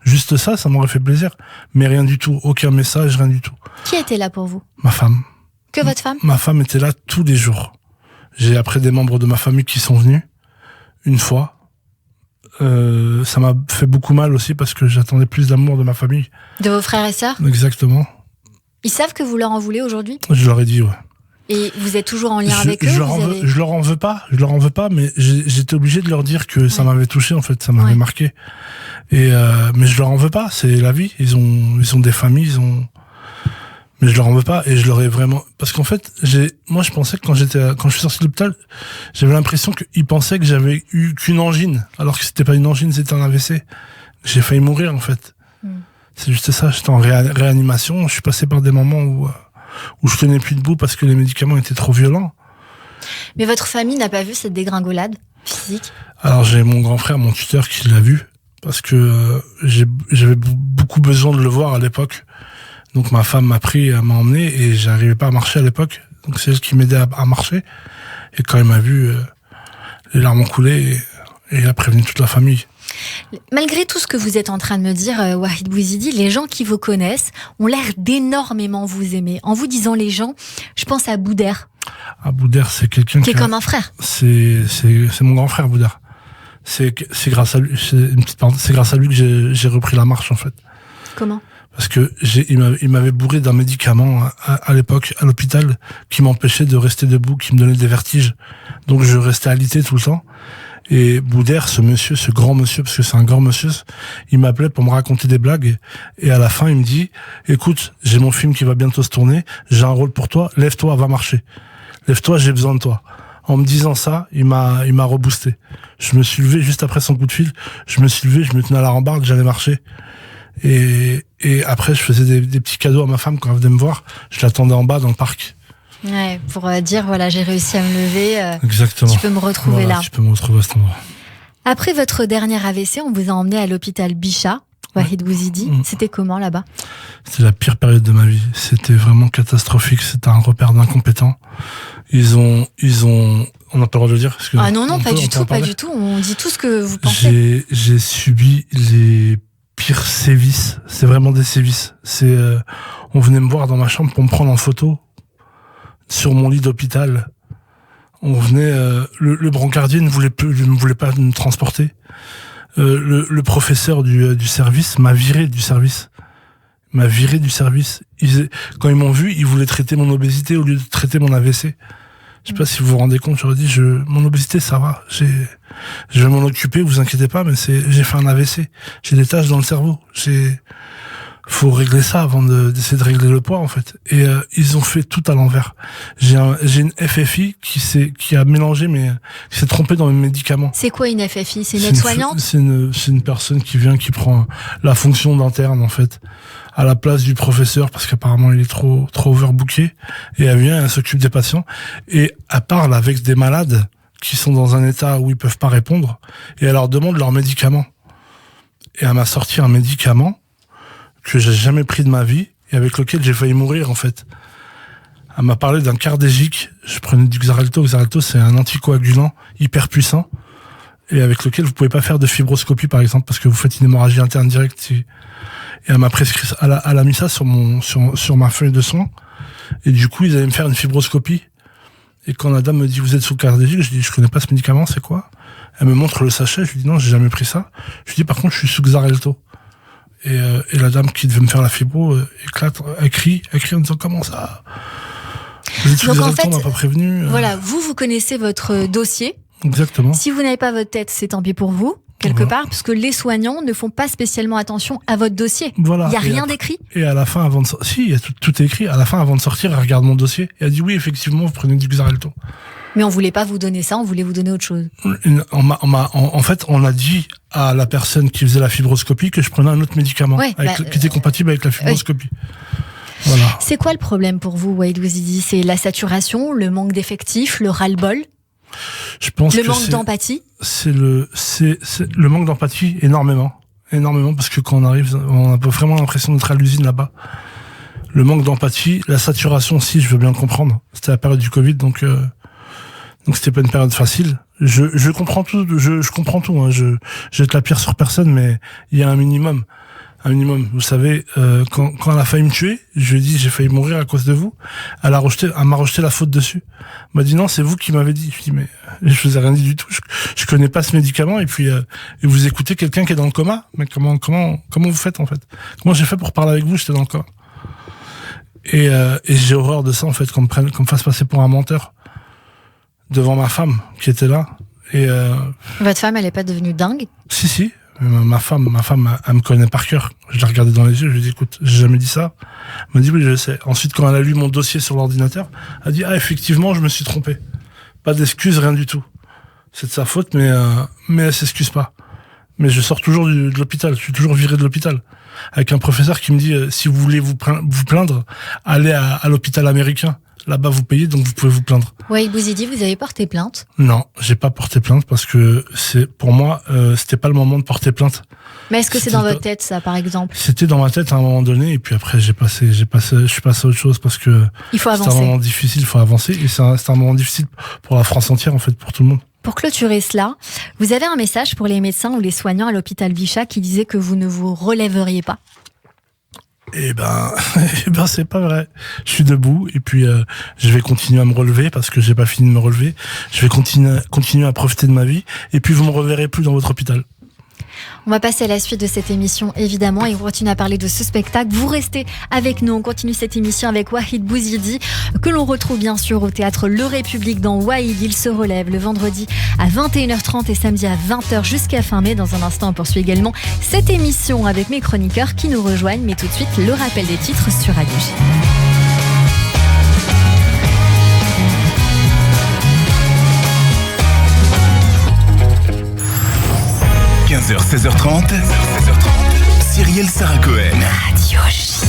juste ça m'aurait fait plaisir. Mais rien du tout. Aucun message, rien du tout. Qui était là pour vous? Ma femme. Que votre femme? Ma femme était là tous les jours. J'ai après des membres de ma famille qui sont venus. Une fois. Ça m'a fait beaucoup mal aussi parce que j'attendais plus d'amour de ma famille. De vos frères et sœurs? Exactement. Ils savent que vous leur en voulez aujourd'hui? Je leur ai dit, ouais. Et vous êtes toujours en lien avec eux? Je leur en veux pas, mais j'étais obligé de leur dire que ça m'avait touché, en fait, ça m'avait marqué. Mais je leur en veux pas, c'est la vie. Ils ont des familles, mais je leur en veux pas et je leur ai vraiment, parce qu'en fait, moi je pensais que quand je suis sorti de l'hôpital, j'avais l'impression qu'ils pensaient que j'avais eu qu'une angine, alors que c'était pas une angine, c'était un AVC. J'ai failli mourir, en fait. C'est juste ça, j'étais en réanimation, je suis passé par des moments où je tenais plus debout parce que les médicaments étaient trop violents. Mais votre famille n'a pas vu cette dégringolade physique? Alors j'ai mon grand frère, mon tuteur, qui l'a vu, parce que j'avais beaucoup besoin de le voir à l'époque. Donc ma femme m'a emmené et j'arrivais pas à marcher à l'époque. Donc c'est elle qui m'aidait à marcher. Et quand elle m'a vu, les larmes ont coulé et elle a prévenu toute la famille. Malgré tout ce que vous êtes en train de me dire, Wahid Bouizidi, les gens qui vous connaissent ont l'air d'énormément vous aimer. En vous disant les gens, je pense à Bouder. Bouder, c'est quelqu'un qui est comme un frère. C'est mon grand frère, Bouder. C'est grâce à lui, c'est grâce à lui que j'ai repris la marche, en fait. Comment? Parce que il m'avait bourré d'un médicament à l'époque à l'hôpital qui m'empêchait de rester debout, qui me donnait des vertiges. Donc je restais alité tout le temps. Et Bouder, ce grand monsieur, parce que c'est un grand monsieur, il m'appelait pour me raconter des blagues. Et à la fin, il me dit, écoute, j'ai mon film qui va bientôt se tourner, j'ai un rôle pour toi, lève-toi, va marcher. Lève-toi, j'ai besoin de toi. En me disant ça, il m'a reboosté. Je me suis levé juste après son coup de fil, je me tenais à la rambarde, j'allais marcher. Et après, je faisais des petits cadeaux à ma femme quand elle venait me voir. Je l'attendais en bas dans le parc. Ouais, pour dire, voilà, j'ai réussi à me lever. Exactement. Tu peux me retrouver là. Tu peux me retrouver à cet endroit. Après votre dernier AVC, on vous a emmené à l'hôpital Bichat. Wahid Bouzidi. C'était comment là-bas ? C'était la pire période de ma vie. C'était vraiment catastrophique. C'était un repère d'incompétents. On n'a pas le droit de le dire. Ah non, pas du tout. On dit tout ce que vous pensez. J'ai subi les pires sévices. C'est vraiment des sévices. On venait me voir dans ma chambre pour me prendre en photo sur mon lit d'hôpital. On venait, le brancardier ne voulait pas me transporter. Le professeur du service m'a viré du service. Quand ils m'ont vu, ils voulaient traiter mon obésité au lieu de traiter mon AVC. Je sais pas si vous vous rendez compte, j'aurais dit, mon obésité, ça va. Je vais m'en occuper, vous inquiétez pas, mais j'ai fait un AVC. J'ai des taches dans le cerveau. Faut régler ça avant d'essayer de régler le poids, en fait. Et ils ont fait tout à l'envers. J'ai une FFI qui a mélangé, qui s'est trompée dans mes médicaments. C'est quoi une FFI ? C'est une aide-soignante ? C'est une personne qui prend la fonction d'interne, en fait, à la place du professeur, parce qu'apparemment il est trop overbooké. Et elle s'occupe des patients. Et elle parle avec des malades qui sont dans un état où ils peuvent pas répondre. Et elle leur demande leurs médicaments. Et elle m'a sorti un médicament que j'ai jamais pris de ma vie et avec lequel j'ai failli mourir, en fait. Elle m'a parlé d'un Cardégique. Je prenais du Xarelto. Xarelto, c'est un anticoagulant hyper puissant et avec lequel vous pouvez pas faire de fibroscopie, par exemple, parce que vous faites une hémorragie interne directe. Et elle m'a prescrit, elle a mis ça sur ma feuille de soins. Et du coup, ils allaient me faire une fibroscopie. Et quand la dame me dit, vous êtes sous Cardégique, je dis, je connais pas ce médicament, c'est quoi? Elle me montre le sachet. Je lui dis, non, j'ai jamais pris ça. Je lui dis, par contre, je suis sous Xarelto. Et la dame qui devait me faire la fibro elle crie en disant, comment ça? Vous êtes sous Xarelto, on m'a pas prévenu. Voilà, vous connaissez votre dossier. Exactement. Si vous n'avez pas votre tête, c'est tant pis pour vous, quelque part, parce que les soignants ne font pas spécialement attention à votre dossier. Voilà. Il n'y a rien d'écrit. Et à la fin, si, il y a tout est écrit. À la fin, avant de sortir, elle regarde mon dossier et elle dit, oui, effectivement, vous prenez du Xarelto. Mais on voulait pas vous donner ça, on voulait vous donner autre chose. En fait, on a dit à la personne qui faisait la fibroscopie que je prenais un autre médicament qui était compatible avec la fibroscopie. Voilà. C'est quoi le problème pour vous, Wahid Bouzidi ? C'est la saturation, le manque d'effectifs, le ras-le-bol ? Je pense le manque d'empathie ? C'est le manque d'empathie, énormément, parce que quand on arrive, on a vraiment l'impression d'être à l'usine là-bas. Le manque d'empathie, la saturation aussi, je veux bien le comprendre. C'était la période du Covid, donc c'était pas une période facile. Je comprends tout, je comprends tout. Hein. Je jette la pierre sur personne, mais il y a un minimum. Vous savez, quand elle a failli me tuer, je lui ai dit, j'ai failli mourir à cause de vous. Elle m'a rejeté la faute dessus. Elle m'a dit, non, c'est vous qui m'avez dit. Je lui ai dit, mais je vous ai rien dit du tout. Je connais pas ce médicament. Et puis, et vous écoutez quelqu'un qui est dans le coma. Mais comment vous faites, en fait? Comment j'ai fait pour parler avec vous? J'étais dans le coma. Et j'ai horreur de ça, en fait, qu'on me fasse passer pour un menteur devant ma femme qui était là. Et votre femme, elle est pas devenue dingue? Si. Ma femme, elle me connaît par cœur. Je l'ai regardée dans les yeux, je lui ai dit, écoute, j'ai jamais dit ça. Elle m'a dit, oui, je sais. Ensuite, quand elle a lu mon dossier sur l'ordinateur, elle a dit, ah, effectivement, je me suis trompé. Pas d'excuses, rien du tout. C'est de sa faute, mais elle s'excuse pas. Mais je sors toujours de l'hôpital. Je suis toujours viré de l'hôpital. Avec un professeur qui me dit, si vous voulez vous plaindre, allez à l'hôpital américain. Là-bas, vous payez, donc vous pouvez vous plaindre. Wahid Bouzidi, vous avez porté plainte? Non, j'ai pas porté plainte parce que pour moi, c'était pas le moment de porter plainte. Mais est-ce que c'est dans votre tête, ça, par exemple? C'était dans ma tête à un moment donné, et puis après, je suis passé à autre chose parce que il faut avancer. C'est un moment difficile, il faut avancer, et c'est un moment difficile pour la France entière, en fait, pour tout le monde. Pour clôturer cela, vous avez un message pour les médecins ou les soignants à l'hôpital Bichat qui disait que vous ne vous relèveriez pas? Eh ben, c'est pas vrai. Je suis debout et puis je vais continuer à me relever parce que j'ai pas fini de me relever. Je vais continuer à profiter de ma vie et puis vous me reverrez plus dans votre hôpital. On va passer à la suite de cette émission, évidemment, et on continue à parler de ce spectacle. Vous restez avec nous, on continue cette émission avec Wahid Bouzidi, que l'on retrouve bien sûr au théâtre Le République dans Wahid. Il se relève le vendredi à 21h30 et samedi à 20h jusqu'à fin mai. Dans un instant, on poursuit également cette émission avec mes chroniqueurs qui nous rejoignent. Mais tout de suite, le rappel des titres sur Radio J. 15h, 16h30, Cyrielle Sarah Cohen. Radio J.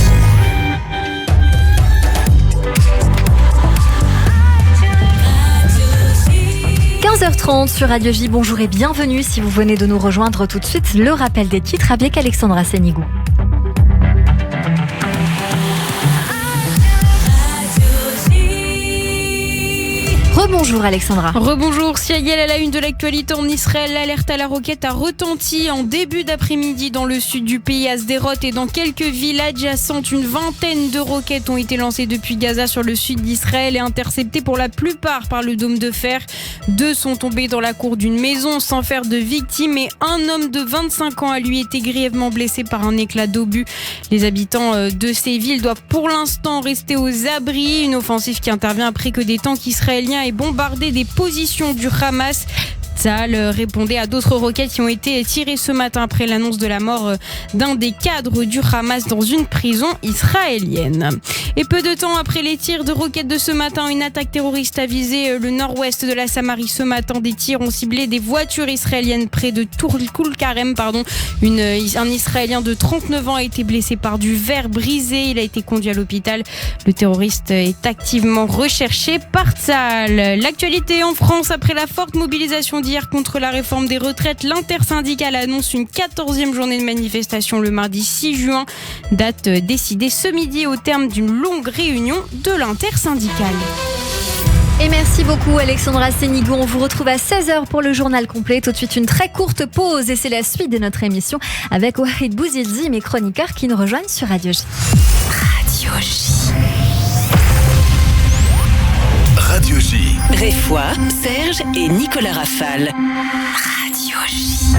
15h30 16h30 sur Radio J. Bonjour et bienvenue si vous venez de nous rejoindre tout de suite. Le rappel des titres avec Alexandra Sénigou. Rebonjour Alexandra. Rebonjour Cyril, à la une de l'actualité en Israël, l'alerte à la roquette a retenti en début d'après-midi dans le sud du pays à Sderot et dans quelques villes adjacentes. Une vingtaine de roquettes ont été lancées depuis Gaza sur le sud d'Israël et interceptées pour la plupart par le dôme de fer. 2 sont tombés dans la cour d'une maison sans faire de victimes et un homme de 25 ans a lui été grièvement blessé par un éclat d'obus. Les habitants de ces villes doivent pour l'instant rester aux abris. Une offensive qui intervient après que des tanks israéliens aient bombardé des positions du Hamas. Tsahal répondait à d'autres roquettes qui ont été tirées ce matin après l'annonce de la mort d'un des cadres du Hamas dans une prison israélienne. Et peu de temps après les tirs de roquettes de ce matin, une attaque terroriste a visé le nord-ouest de la Samarie. Ce matin, des tirs ont ciblé des voitures israéliennes près de Toul-Karem. Un Israélien de 39 ans a été blessé par du verre brisé. Il a été conduit à l'hôpital. Le terroriste est activement recherché par Tsahal. L'actualité en France, après la forte mobilisation d'hier contre la réforme des retraites, l'intersyndicale annonce une 14e journée de manifestation le mardi 6 juin. Date décidée ce midi au terme d'une longue réunion de l'intersyndicale. Et merci beaucoup Alexandra Sénigou. On vous retrouve à 16h pour le journal complet. Tout de suite une très courte pause et c'est la suite de notre émission avec Wahid Bouzidi, mes chroniqueurs qui nous rejoignent sur Radio J. Radio J. Radio J. Réfoy, Serge et Nicolas Rafale. Radio J.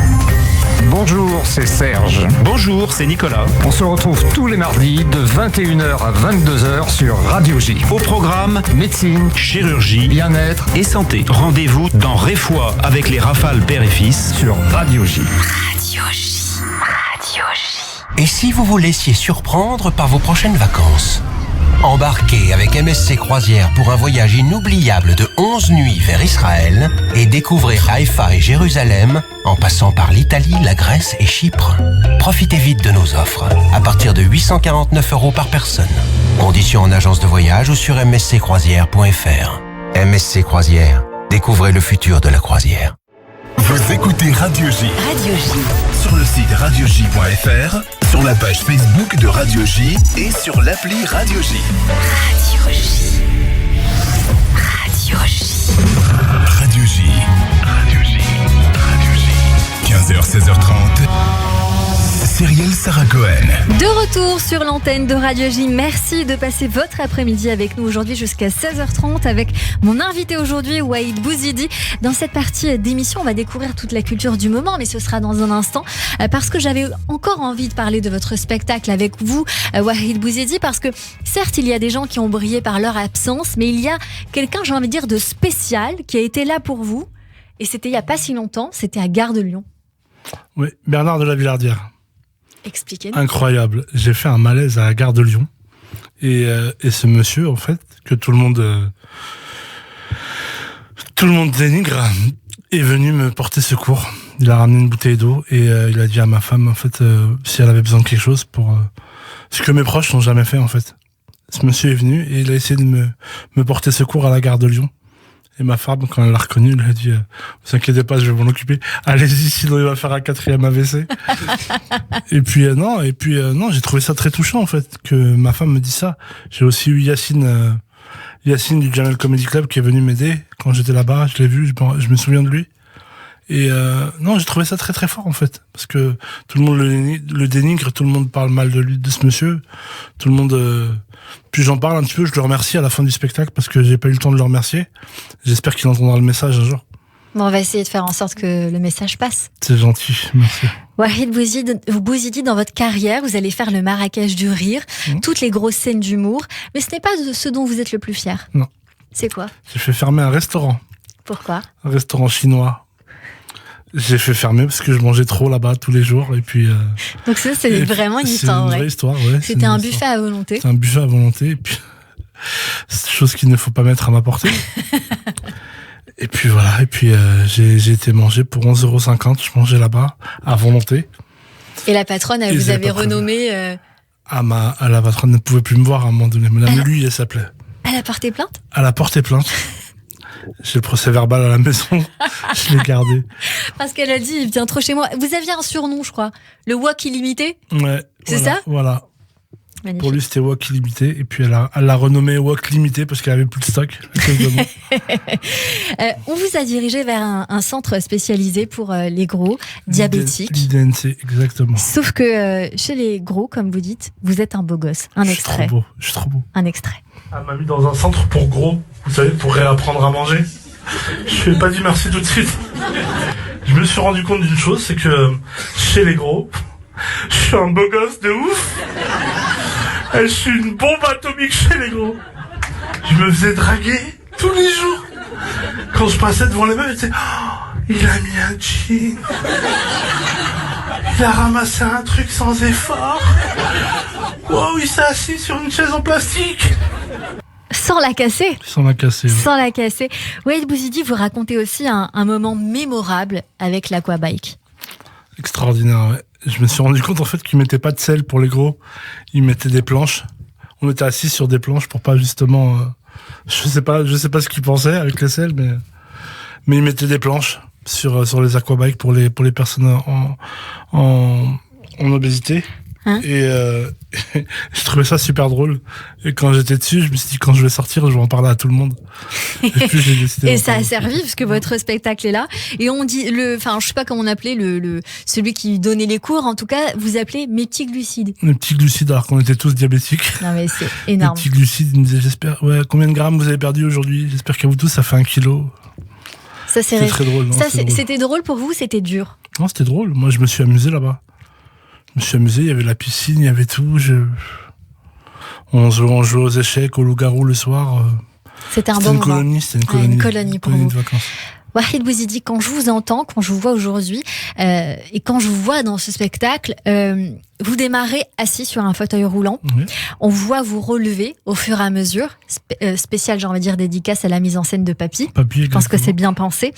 Bonjour, c'est Serge. Bonjour, c'est Nicolas. On se retrouve tous les mardis de 21h à 22h sur Radio J. Au programme, médecine, chirurgie, bien-être et santé. Rendez-vous dans Réfoy avec les Rafales père et fils sur Radio J. Radio J. Radio J. Et si vous vous laissiez surprendre par vos prochaines vacances ? Embarquez avec MSC Croisières pour un voyage inoubliable de 11 nuits vers Israël et découvrez Haïfa et Jérusalem en passant par l'Italie, la Grèce et Chypre. Profitez vite de nos offres à partir de 849 € par personne. Conditions en agence de voyage ou sur msccroisières.fr. MSC Croisières, découvrez le futur de la croisière. Vous écoutez Radio J. Radio J. Sur le site radioj.fr, sur la page Facebook de Radio J et sur l'appli Radio J. Radio J. Radio J. Radio J. Radio J. Radio J. 15h, 16h30. Cyrielle Sarah Cohen. De retour sur l'antenne de Radio J. Merci de passer votre après-midi avec nous aujourd'hui jusqu'à 16h30 avec mon invité aujourd'hui, Wahid Bouzidi. Dans cette partie d'émission, on va découvrir toute la culture du moment, mais ce sera dans un instant parce que j'avais encore envie de parler de votre spectacle avec vous, Wahid Bouzidi, parce que certes, il y a des gens qui ont brillé par leur absence, mais il y a quelqu'un, j'ai envie de dire, de spécial qui a été là pour vous. Et c'était il n'y a pas si longtemps, c'était à Gare de Lyon. Oui, Bernard de la Villardière. Expliquez-nous. Incroyable. J'ai fait un malaise à la Gare de Lyon. Et ce monsieur, en fait, que tout le monde dénigre, est venu me porter secours. Il a ramené une bouteille d'eau et il a dit à ma femme, en fait, si elle avait besoin de quelque chose pour ce que mes proches n'ont jamais fait, en fait. Ce monsieur est venu et il a essayé de me porter secours à la Gare de Lyon. Et ma femme, quand elle l'a reconnu, elle a dit vous inquiétez pas, je vais m'en occuper. Allez-y, sinon il va faire un 4e AVC. Et puis non, j'ai trouvé ça très touchant en fait que ma femme me dise ça. J'ai aussi eu Yacine du Jamel Comedy Club qui est venu m'aider quand j'étais là-bas. Je l'ai vu, je me souviens de lui. Et non, j'ai trouvé ça très très fort en fait, parce que tout le monde le dénigre, tout le monde parle mal de lui, de ce monsieur, tout le monde. Puis j'en parle un petit peu, je le remercie à la fin du spectacle parce que j'ai pas eu le temps de le remercier. J'espère qu'il entendra le message un jour. Bon, on va essayer de faire en sorte que le message passe. C'est gentil, merci. Wahid Bouzidi, dans votre carrière, vous allez faire le Marrakech du rire, toutes les grosses scènes d'humour, mais ce n'est pas de ce dont vous êtes le plus fier. Non. C'est quoi ? J'ai fait fermer un restaurant. Pourquoi ? Un restaurant chinois. J'ai fait fermer parce que je mangeais trop là-bas tous les jours et puis. Donc ça, c'est vraiment une histoire, c'est une vraie histoire, ouais. C'était un buffet à volonté. C'est un buffet à volonté et puis c'est chose qu'il ne faut pas mettre à ma portée. Et puis voilà, et puis j'ai été manger pour 11,50 €. Je mangeais là-bas à volonté. Et la patronne, elle vous avait renommé. La patronne ne pouvait plus me voir à un moment donné. Madame Lui, elle s'appelait. Elle a porté plainte ? Elle a porté plainte. J'ai le procès verbal à la maison. Je l'ai gardé. Parce qu'elle a dit, il vient trop chez moi. Vous aviez un surnom, je crois. Le wok illimité. Ouais. C'est voilà, ça ? Voilà. Magnifique. Pour lui, c'était wok illimité. Et puis, elle l'a renommé wok limité parce qu'elle avait plus de stock. On vous a dirigé vers un centre spécialisé pour les gros diabétiques. L'IDNC, exactement. Sauf que chez les gros, comme vous dites, vous êtes un beau gosse. Un extrait. Je suis trop beau. Un extrait. Elle m'a mis dans un centre pour gros, vous savez, pour réapprendre à manger. Je lui ai pas dit merci tout de suite. Je me suis rendu compte d'une chose, c'est que chez les gros, je suis un beau gosse de ouf. Et je suis une bombe atomique chez les gros. Je me faisais draguer tous les jours. Quand je passais devant les meufs, ils disaient oh, il a mis un jean. Il a ramassé un truc sans effort. Wow, il s'est assis sur une chaise en plastique. Sans la casser. Sans la casser. Ouais. Sans la casser. Waheed Bouizidi, vous racontez aussi un moment mémorable avec l'aquabike. Extraordinaire, ouais. Je me suis rendu compte en fait qu'ils mettaient pas de sel pour les gros. Ils mettaient des planches. On était assis sur des planches pour pas justement... je sais pas ce qu'ils pensaient avec les sels, mais ils mettaient des planches sur les aquabikes pour les personnes en obésité. Hein Et je trouvais ça super drôle. Et quand j'étais dessus, je me suis dit quand je vais sortir, je vais en parler à tout le monde. Et puis j'ai décidé. Et ça a servi parce que votre spectacle est là. Et on dit je sais pas comment on appelait celui qui donnait les cours. En tout cas, vous appelez mes petits glucides. Les petits glucides, alors qu'on était tous diabétiques. Non mais c'est énorme. Les petits glucides, ils me disaient j'espère. Ouais, combien de grammes vous avez perdu aujourd'hui? J'espère qu'à vous tous ça fait 1 kilo. Ça c'est très drôle. Ça c'était drôle pour vous, c'était dur. Non, c'était drôle. Moi, je me suis amusé là-bas. Je me suis amusé, il y avait la piscine, il y avait tout. On jouait aux échecs, au loup-garou le soir. C'était un bon moment. C'était une colonie pour vous. De vacances. Waheed Bouizidi, quand je vous entends, quand je vous vois aujourd'hui, et quand je vous vois dans ce spectacle, vous démarrez assis sur un fauteuil roulant. Oui. On voit vous relever au fur et à mesure. Spécial, j'ai envie de dire, dédicace à la mise en scène de Papy. Je pense que c'est bien pensé.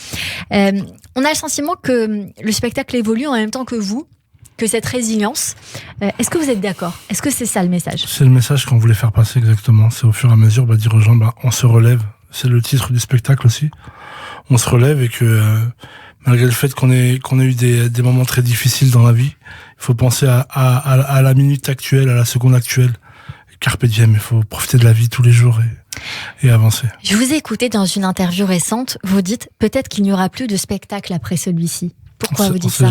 On a le sentiment que le spectacle évolue en même temps que vous, que cette résilience. Est-ce que vous êtes d'accord? Est-ce que c'est ça le message? C'est le message qu'on voulait faire passer exactement. C'est au fur et à mesure dire aux gens, on se relève. C'est le titre du spectacle aussi. On se relève et que malgré le fait qu'on ait eu des moments très difficiles dans la vie, il faut penser à la minute actuelle, à la seconde actuelle. Carpe diem, il faut profiter de la vie tous les jours et avancer. Je vous ai écouté dans une interview récente, vous dites peut-être qu'il n'y aura plus de spectacle après celui-ci. Pourquoi vous dites ça?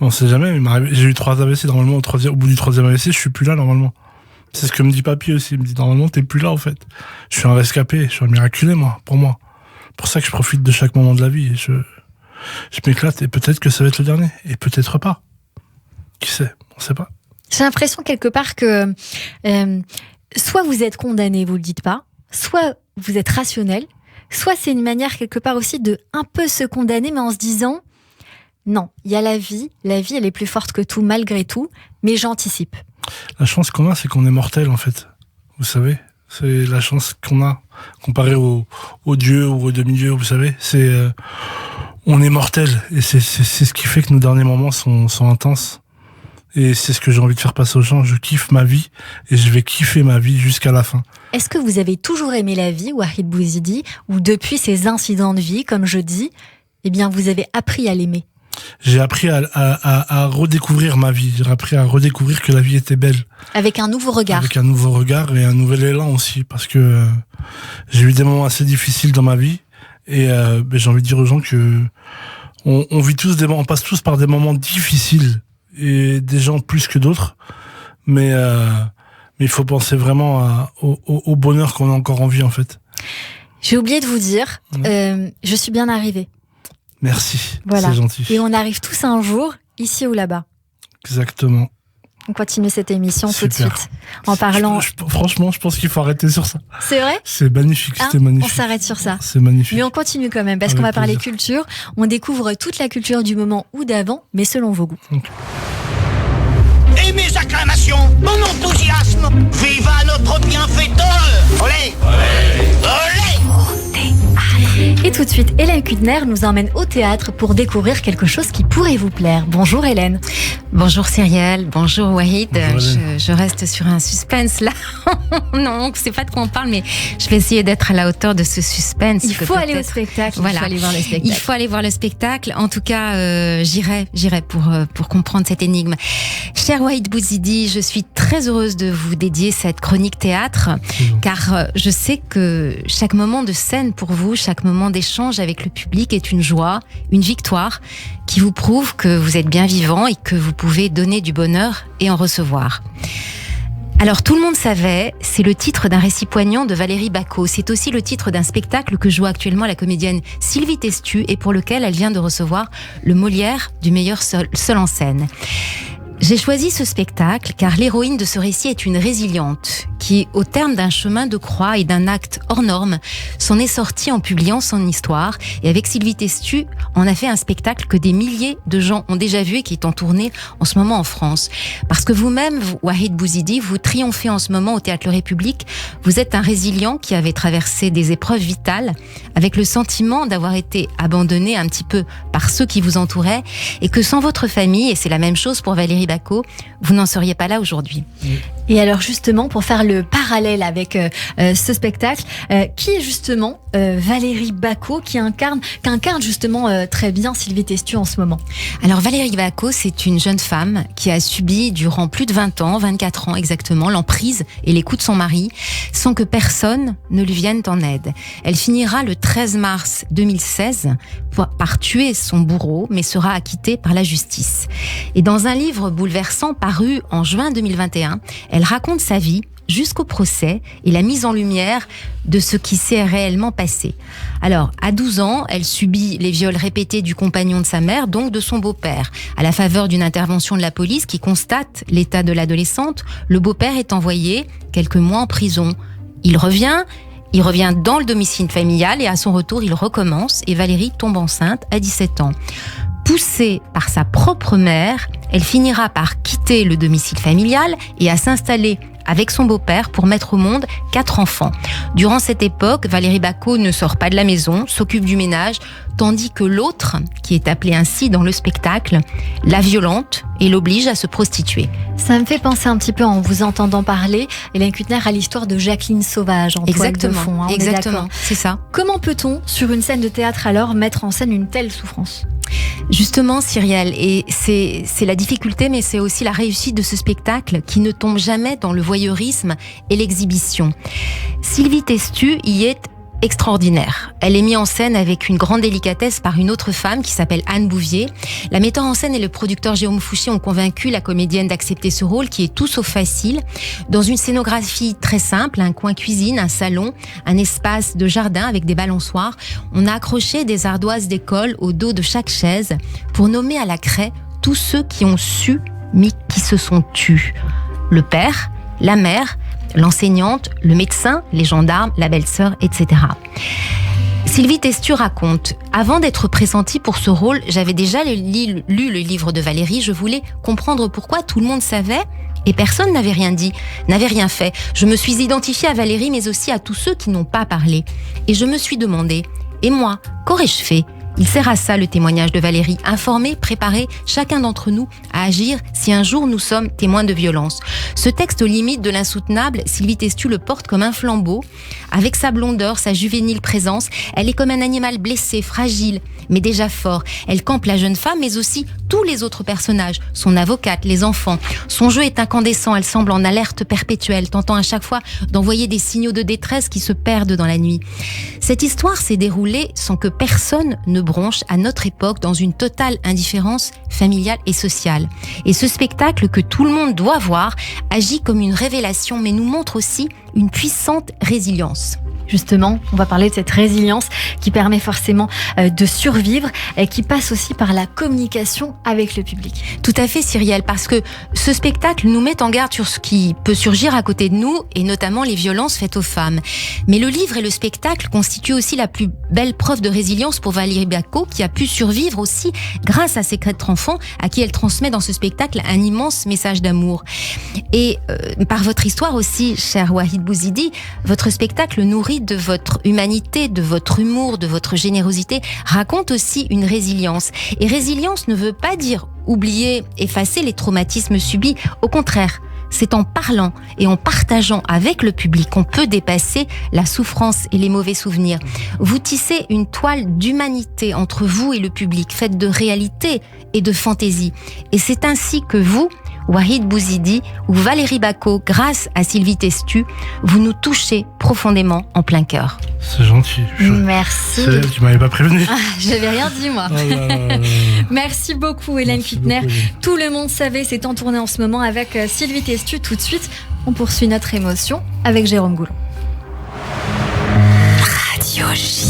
On sait jamais. J'ai eu 3 AVC normalement au bout du 3e AVC, je suis plus là normalement. C'est ce que me dit Papy aussi. Il me dit normalement t'es plus là en fait. Je suis un rescapé, je suis un miraculé pour moi. Pour ça que je profite de chaque moment de la vie. Je m'éclate et peut-être que ça va être le dernier et peut-être pas. Qui sait? On sait pas. J'ai l'impression quelque part que soit vous êtes condamné, vous le dites pas, soit vous êtes rationnel, soit c'est une manière quelque part aussi de un peu se condamner mais en se disant non, il y a la vie elle est plus forte que tout malgré tout, mais j'anticipe. La chance qu'on a, c'est qu'on est mortel en fait. Vous savez, c'est la chance qu'on a comparé aux dieux ou aux demi-dieux, vous savez. On est mortel et c'est ce qui fait que nos derniers moments sont intenses. Et c'est ce que j'ai envie de faire passer aux gens. Je kiffe ma vie et je vais kiffer ma vie jusqu'à la fin. Est-ce que vous avez toujours aimé la vie, Waheed Bouizidi, ou depuis ces incidents de vie, comme je dis, eh bien vous avez appris à l'aimer? J'ai appris à redécouvrir ma vie. J'ai appris à redécouvrir que la vie était belle. Avec un nouveau regard. Avec un nouveau regard et un nouvel élan aussi. Parce que j'ai eu des moments assez difficiles dans ma vie. Et j'ai envie de dire aux gens que on passe tous par des moments difficiles. Et des gens plus que d'autres. Mais il faut penser vraiment au bonheur qu'on a encore en vie en fait. J'ai oublié de vous dire, je suis bien arrivée. Merci, voilà. C'est gentil. Et on arrive tous un jour, ici ou là-bas. Exactement. On continue cette émission Super. Tout de suite. En parlant... Franchement, je pense qu'il faut arrêter sur ça. C'est vrai? C'est magnifique, c'était magnifique. On s'arrête sur ça. C'est magnifique. Mais on continue quand même, parce qu'on va parler culture. On découvre toute la culture du moment ou d'avant, mais selon vos goûts. Okay. Et mes acclamations, mon enthousiasme, vive à notre bienfaiteur. Olé! Olé! Olé! Et tout de suite, Hélène Kudner nous emmène au théâtre pour découvrir quelque chose qui pourrait vous plaire. Bonjour Hélène. Bonjour Cyrielle, bonjour Wahid. Bonjour, je reste sur un suspense là. Non, je sais pas de quoi on parle, mais je vais essayer d'être à la hauteur de ce suspense. Il faut aller au spectacle. Voilà. Il faut aller voir le spectacle. Il faut aller voir le spectacle. En tout cas, j'irai pour comprendre cette énigme. Cher Wahid Bouzidi, je suis très heureuse de vous dédier cette chronique théâtre, car je sais que chaque moment de scène pour vous, chaque moment d'échange avec le public est une joie, une victoire, qui vous prouve que vous êtes bien vivant et que vous pouvez donner du bonheur et en recevoir. Alors, Tout le monde savait, c'est le titre d'un récit poignant de Valérie Bacot. C'est aussi le titre d'un spectacle que joue actuellement la comédienne Sylvie Testu et pour lequel elle vient de recevoir le Molière du meilleur seul en scène. J'ai choisi ce spectacle car l'héroïne de ce récit est une résiliente qui, au terme d'un chemin de croix et d'un acte hors norme, s'en est sortie en publiant son histoire et avec Sylvie Testu, on a fait un spectacle que des milliers de gens ont déjà vu et qui est en tournée en ce moment en France. Parce que vous-même, Wahid Bouzidi, vous triomphez en ce moment au Théâtre République. Vous êtes un résilient qui avait traversé des épreuves vitales avec le sentiment d'avoir été abandonné un petit peu par ceux qui vous entouraient et que sans votre famille, et c'est la même chose pour Valérie Bacot, vous n'en seriez pas là aujourd'hui. Et alors justement, pour faire le parallèle avec ce spectacle, qui est justement Valérie Bacot qui incarne justement très bien Sylvie Testu en ce moment? Alors Valérie Bacot, c'est une jeune femme qui a subi durant plus de 20 ans, 24 ans exactement, l'emprise et les coups de son mari, sans que personne ne lui vienne en aide. Elle finira le 13 mars 2016 par tuer son bourreau, mais sera acquittée par la justice. Et dans un livre bouleversant paru en juin 2021, elle raconte sa vie jusqu'au procès et la mise en lumière de ce qui s'est réellement passé. Alors, à 12 ans, elle subit les viols répétés du compagnon de sa mère, donc de son beau-père. À la faveur d'une intervention de la police qui constate l'état de l'adolescente, le beau-père est envoyé quelques mois en prison. Il revient dans le domicile familial et à son retour, il recommence et Valérie tombe enceinte à 17 ans. Poussée par sa propre mère, elle finira par quitter le domicile familial et à s'installer avec son beau-père pour mettre au monde 4 enfants. Durant cette époque, Valérie Bacot ne sort pas de la maison, s'occupe du ménage, tandis que l'autre, qui est appelée ainsi dans le spectacle, la violente et l'oblige à se prostituer. Ça me fait penser un petit peu en vous entendant parler, Hélène Kuttner, à l'histoire de Jacqueline Sauvage en toile de fond. Hein, exactement, c'est ça. Comment peut-on, sur une scène de théâtre alors, mettre en scène une telle souffrance ? Justement, Cyrielle, et c'est la difficulté, mais c'est aussi la réussite de ce spectacle qui ne tombe jamais dans le voyeurisme et l'exhibition. Sylvie Testu y est extraordinaire. Elle est mise en scène avec une grande délicatesse par une autre femme qui s'appelle Anne Bouvier. La metteur en scène et le producteur Jérôme Fouché ont convaincu la comédienne d'accepter ce rôle qui est tout sauf facile. Dans une scénographie très simple, un coin cuisine, un salon, un espace de jardin avec des balançoires, on a accroché des ardoises d'école au dos de chaque chaise pour nommer à la craie tous ceux qui ont su mais qui se sont tus. Le père, la mère, l'enseignante, le médecin, les gendarmes, la belle-sœur, etc. Sylvie Testu raconte « Avant d'être pressentie pour ce rôle, j'avais déjà lu le livre de Valérie. Je voulais comprendre pourquoi tout le monde savait et personne n'avait rien dit, n'avait rien fait. Je me suis identifiée à Valérie, mais aussi à tous ceux qui n'ont pas parlé. Et je me suis demandé « Et moi, qu'aurais-je fait ?» Il sert à ça le témoignage de Valérie, informer, préparer chacun d'entre nous à agir si un jour nous sommes témoins de violence. Ce texte aux limites de l'insoutenable, Sylvie Testu le porte comme un flambeau. Avec sa blondeur, sa juvénile présence, elle est comme un animal blessé, fragile, mais déjà fort. Elle campe la jeune femme, mais aussi tous les autres personnages, son avocate, les enfants. Son jeu est incandescent, elle semble en alerte perpétuelle, tentant à chaque fois d'envoyer des signaux de détresse qui se perdent dans la nuit. Cette histoire s'est déroulée sans que personne ne bronche à notre époque dans une totale indifférence familiale et sociale. Et ce spectacle que tout le monde doit voir agit comme une révélation, mais nous montre aussi une puissante résilience. Justement, on va parler de cette résilience qui permet forcément de survivre et qui passe aussi par la communication avec le public. Tout à fait, Cyrielle, parce que ce spectacle nous met en garde sur ce qui peut surgir à côté de nous et notamment les violences faites aux femmes. Mais le livre et le spectacle constituent aussi la plus belle preuve de résilience pour Valérie Bacot qui a pu survivre aussi grâce à ses 4 enfants à qui elle transmet dans ce spectacle un immense message d'amour. Et par votre histoire aussi, cher Wahid Bouzidi, votre spectacle nourrit fruit de votre humanité, de votre humour, de votre générosité, raconte aussi une résilience. Et résilience ne veut pas dire oublier, effacer les traumatismes subis. Au contraire, c'est en parlant et en partageant avec le public qu'on peut dépasser la souffrance et les mauvais souvenirs. Vous tissez une toile d'humanité entre vous et le public, faite de réalité et de fantaisie. Et c'est ainsi que vous, Wahid Bouzidi ou Valérie Bacot, grâce à Sylvie Testu, vous nous touchez profondément en plein cœur. C'est gentil. Merci. C'est elle qui m'avait pas prévenu. J'avais rien dit, moi. Oh là là là là. Merci beaucoup, Hélène Merci Kuttner. beaucoup. Tout le monde savait, c'est en tournée en ce moment avec Sylvie Testu. Tout de suite, on poursuit notre émotion avec Jérôme Goulon. Radio J.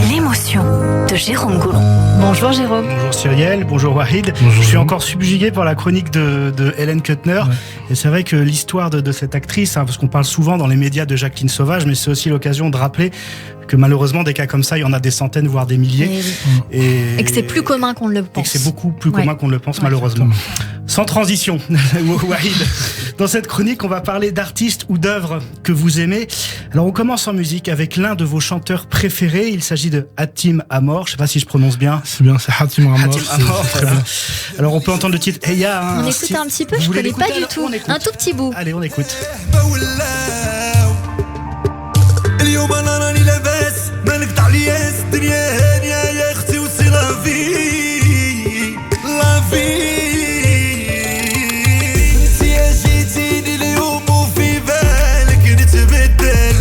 L'émotion de Jérôme Goulon. Bonjour Jérôme. Bonjour Cyrielle, bonjour Wahid. Bonjour. Je suis encore subjugué par la chronique de Hélène Kuttner. Ouais. Et c'est vrai que l'histoire de cette actrice, parce qu'on parle souvent dans les médias de Jacqueline Sauvage, mais c'est aussi l'occasion de rappeler que malheureusement des cas comme ça, il y en a des centaines, voire des milliers. Et que c'est plus commun qu'on ne le pense. Et que c'est beaucoup plus commun qu'on ne le pense, malheureusement. Sans transition, Wahid. Dans cette chronique, on va parler d'artistes ou d'œuvres que vous aimez. Alors on commence en musique avec l'un de vos chanteurs préférés. Il s'agit de Hatim Amor. Je ne sais pas si je prononce bien. C'est bien, c'est Hatim Amor. Hatim Amor, c'est très bien. Alors on peut entendre le titre Eya. On écoute un petit peu, je ne connais pas du tout. Un tout petit bout. Allez, on écoute. اليوم انا راني لاباس ما نقطع لياس الدنيا هانيه يا اختي وسي لافي لافي انت يا جيتيني اليوم وفي بالك نتبدل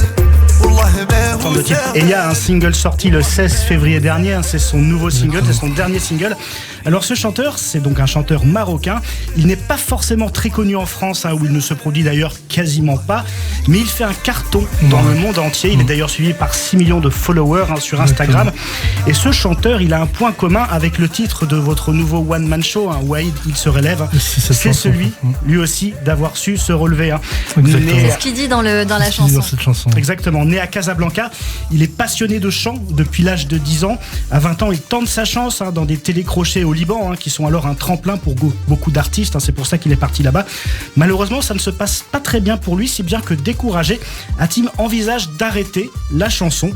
والله ما هو Le titre Eya, un single sorti le 16 février dernier, c'est son nouveau single, c'est son dernier single. Alors ce chanteur, c'est donc un chanteur marocain. Il n'est pas forcément très connu en France, où il ne se produit d'ailleurs quasiment pas, mais il fait un carton dans le monde entier. Il est d'ailleurs suivi par 6 millions de followers sur Instagram. Et ce chanteur, il a un point commun avec le titre de votre nouveau one-man show, Wahid, il se relève. C'est celui, lui aussi, d'avoir su se relever. C'est ce qu'il dit dans la chanson. Dans cette chanson. Exactement. Né à Casablanca, il est passionné de chant depuis l'âge de 10 ans. À 20 ans, il tente sa chance dans des télécrochets au Liban, qui sont alors un tremplin pour beaucoup d'artistes. C'est pour ça qu'il est parti là-bas. Malheureusement, ça ne se passe pas très bien pour lui, si bien que découragé, Hatim envisage d'arrêter la chanson.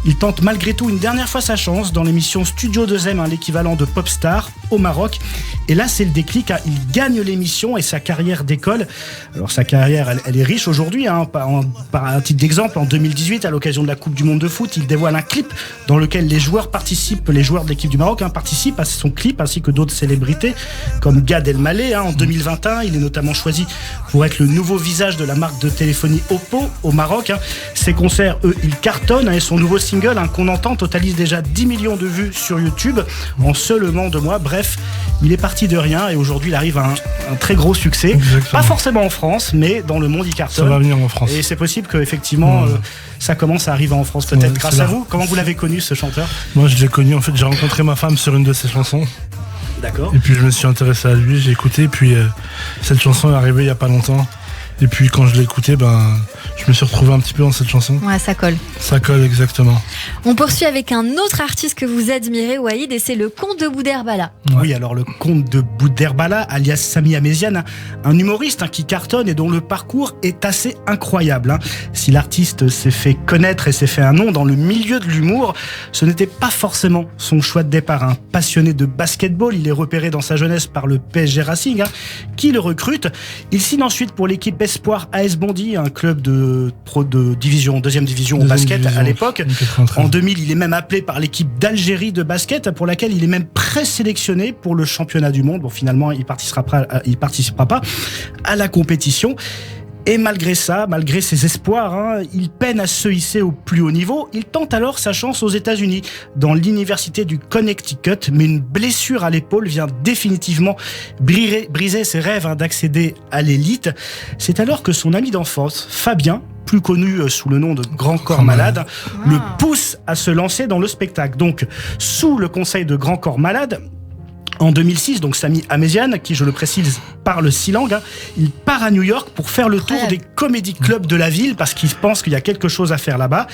Il tente malgré tout une dernière fois sa chance dans l'émission Studio 2M, l'équivalent de Popstar au Maroc. Et là, c'est le déclic. Il gagne l'émission et sa carrière décolle. Alors sa carrière, elle est riche aujourd'hui. Par un titre d'exemple, en 2018, à l'occasion de la Coupe du Monde de foot, il dévoile un clip dans lequel les joueurs de l'équipe du Maroc participent à son clip, ainsi que d'autres célébrités comme Gad Elmaleh. En 2021, il est notamment choisi pour être le nouveau visage de la marque de téléphonie Oppo au Maroc. Ses concerts, eux, ils cartonnent, et son nouveau single qu'on entend totalise déjà 10 millions de vues sur YouTube en seulement 2 mois. Bref, il est parti de rien et aujourd'hui il arrive à un très gros succès. Exactement. Pas forcément en France, mais dans le monde il cartonne. Ça va venir en France. Et c'est possible qu'effectivement ça commence à arriver en France peut-être grâce à vous. Comment vous l'avez connu, ce chanteur ? Moi je l'ai connu, en fait j'ai rencontré ma femme sur une de ses chansons. D'accord. Et puis je me suis intéressé à lui, j'ai écouté, puis cette chanson est arrivée il y a pas longtemps. Et puis quand je l'ai écouté, je me suis retrouvé un petit peu dans cette chanson. Ouais, ça colle. Ça colle, exactement. On poursuit avec un autre artiste que vous admirez, Wahid, et c'est le Comte de Bouderbala. Oui, alors le Comte de Bouderbala, alias Sami Améziane, un humoriste qui cartonne et dont le parcours est assez incroyable. Si l'artiste s'est fait connaître et s'est fait un nom dans le milieu de l'humour, ce n'était pas forcément son choix de départ. Passionné de basketball, il est repéré dans sa jeunesse par le PSG Racing, qui le recrute. Il signe ensuite pour l'équipe Espoir AS Bondy, un club de deuxième division au basket à l'époque. En 2000, il est même appelé par l'équipe d'Algérie de basket, pour laquelle il est même présélectionné pour le championnat du monde. Bon, finalement, il participera pas à la compétition. Et malgré ça, malgré ses espoirs, il peine à se hisser au plus haut niveau. Il tente alors sa chance aux États-Unis, dans l'université du Connecticut, mais une blessure à l'épaule vient définitivement briser ses rêves d'accéder à l'élite. C'est alors que son ami d'enfance, Fabien, plus connu sous le nom de Grand Corps Malade, le pousse à se lancer dans le spectacle. Donc, sous le conseil de Grand Corps Malade, En 2006, donc Sami Amézian, qui je le précise parle 6 langues, il part à New York pour faire le tour des comedy clubs de la ville parce qu'il pense qu'il y a quelque chose à faire là-bas.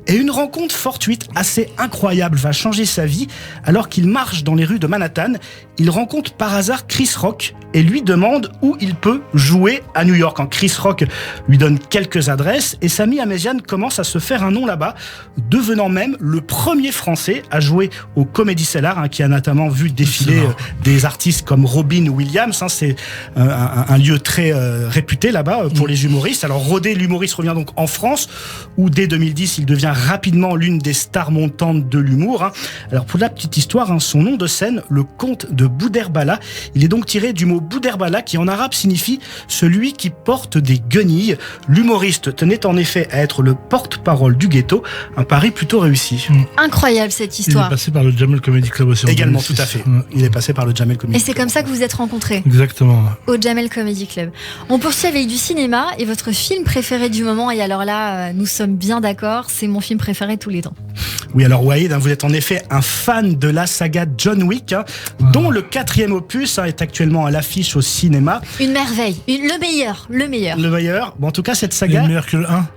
Et une rencontre fortuite assez incroyable va changer sa vie. Alors qu'il marche dans les rues de Manhattan, il rencontre par hasard Chris Rock et lui demande où il peut jouer à New York. Chris Rock lui donne quelques adresses et Sami Amézian commence à se faire un nom là-bas, devenant même le premier Français à jouer au Comedy Cellar, qui a notamment vu défiler des artistes comme Robin Williams. C'est un lieu très réputé là-bas pour les humoristes. Alors Rodé, l'humoriste, revient donc en France, où dès 2010, il devient rapidement l'une des stars montantes de l'humour. Alors pour la petite histoire, son nom de scène, le comte de Bouderbala, il est donc tiré du mot Bouderbala, qui en arabe signifie celui qui porte des guenilles. L'humoriste tenait en effet à être le porte-parole du ghetto, un pari plutôt réussi. Incroyable cette histoire. Il est passé par le Jamel Comedy Club aussi. Également, tout à fait. Il est passé par le Jamel Comedy Club. Et c'est comme ça que vous êtes rencontrés. Exactement. Au Jamel Comedy Club. On poursuit avec du cinéma et votre film préféré du moment. Et alors là, nous sommes bien d'accord, c'est mon film préféré de tous les temps. Oui, alors Wahid, vous êtes en effet un fan de la saga John Wick, dont le 4e opus est actuellement à l'affiche au cinéma. Une merveille, le meilleur. Le meilleur. Bon, en tout cas, cette saga... Le meilleur que le 1.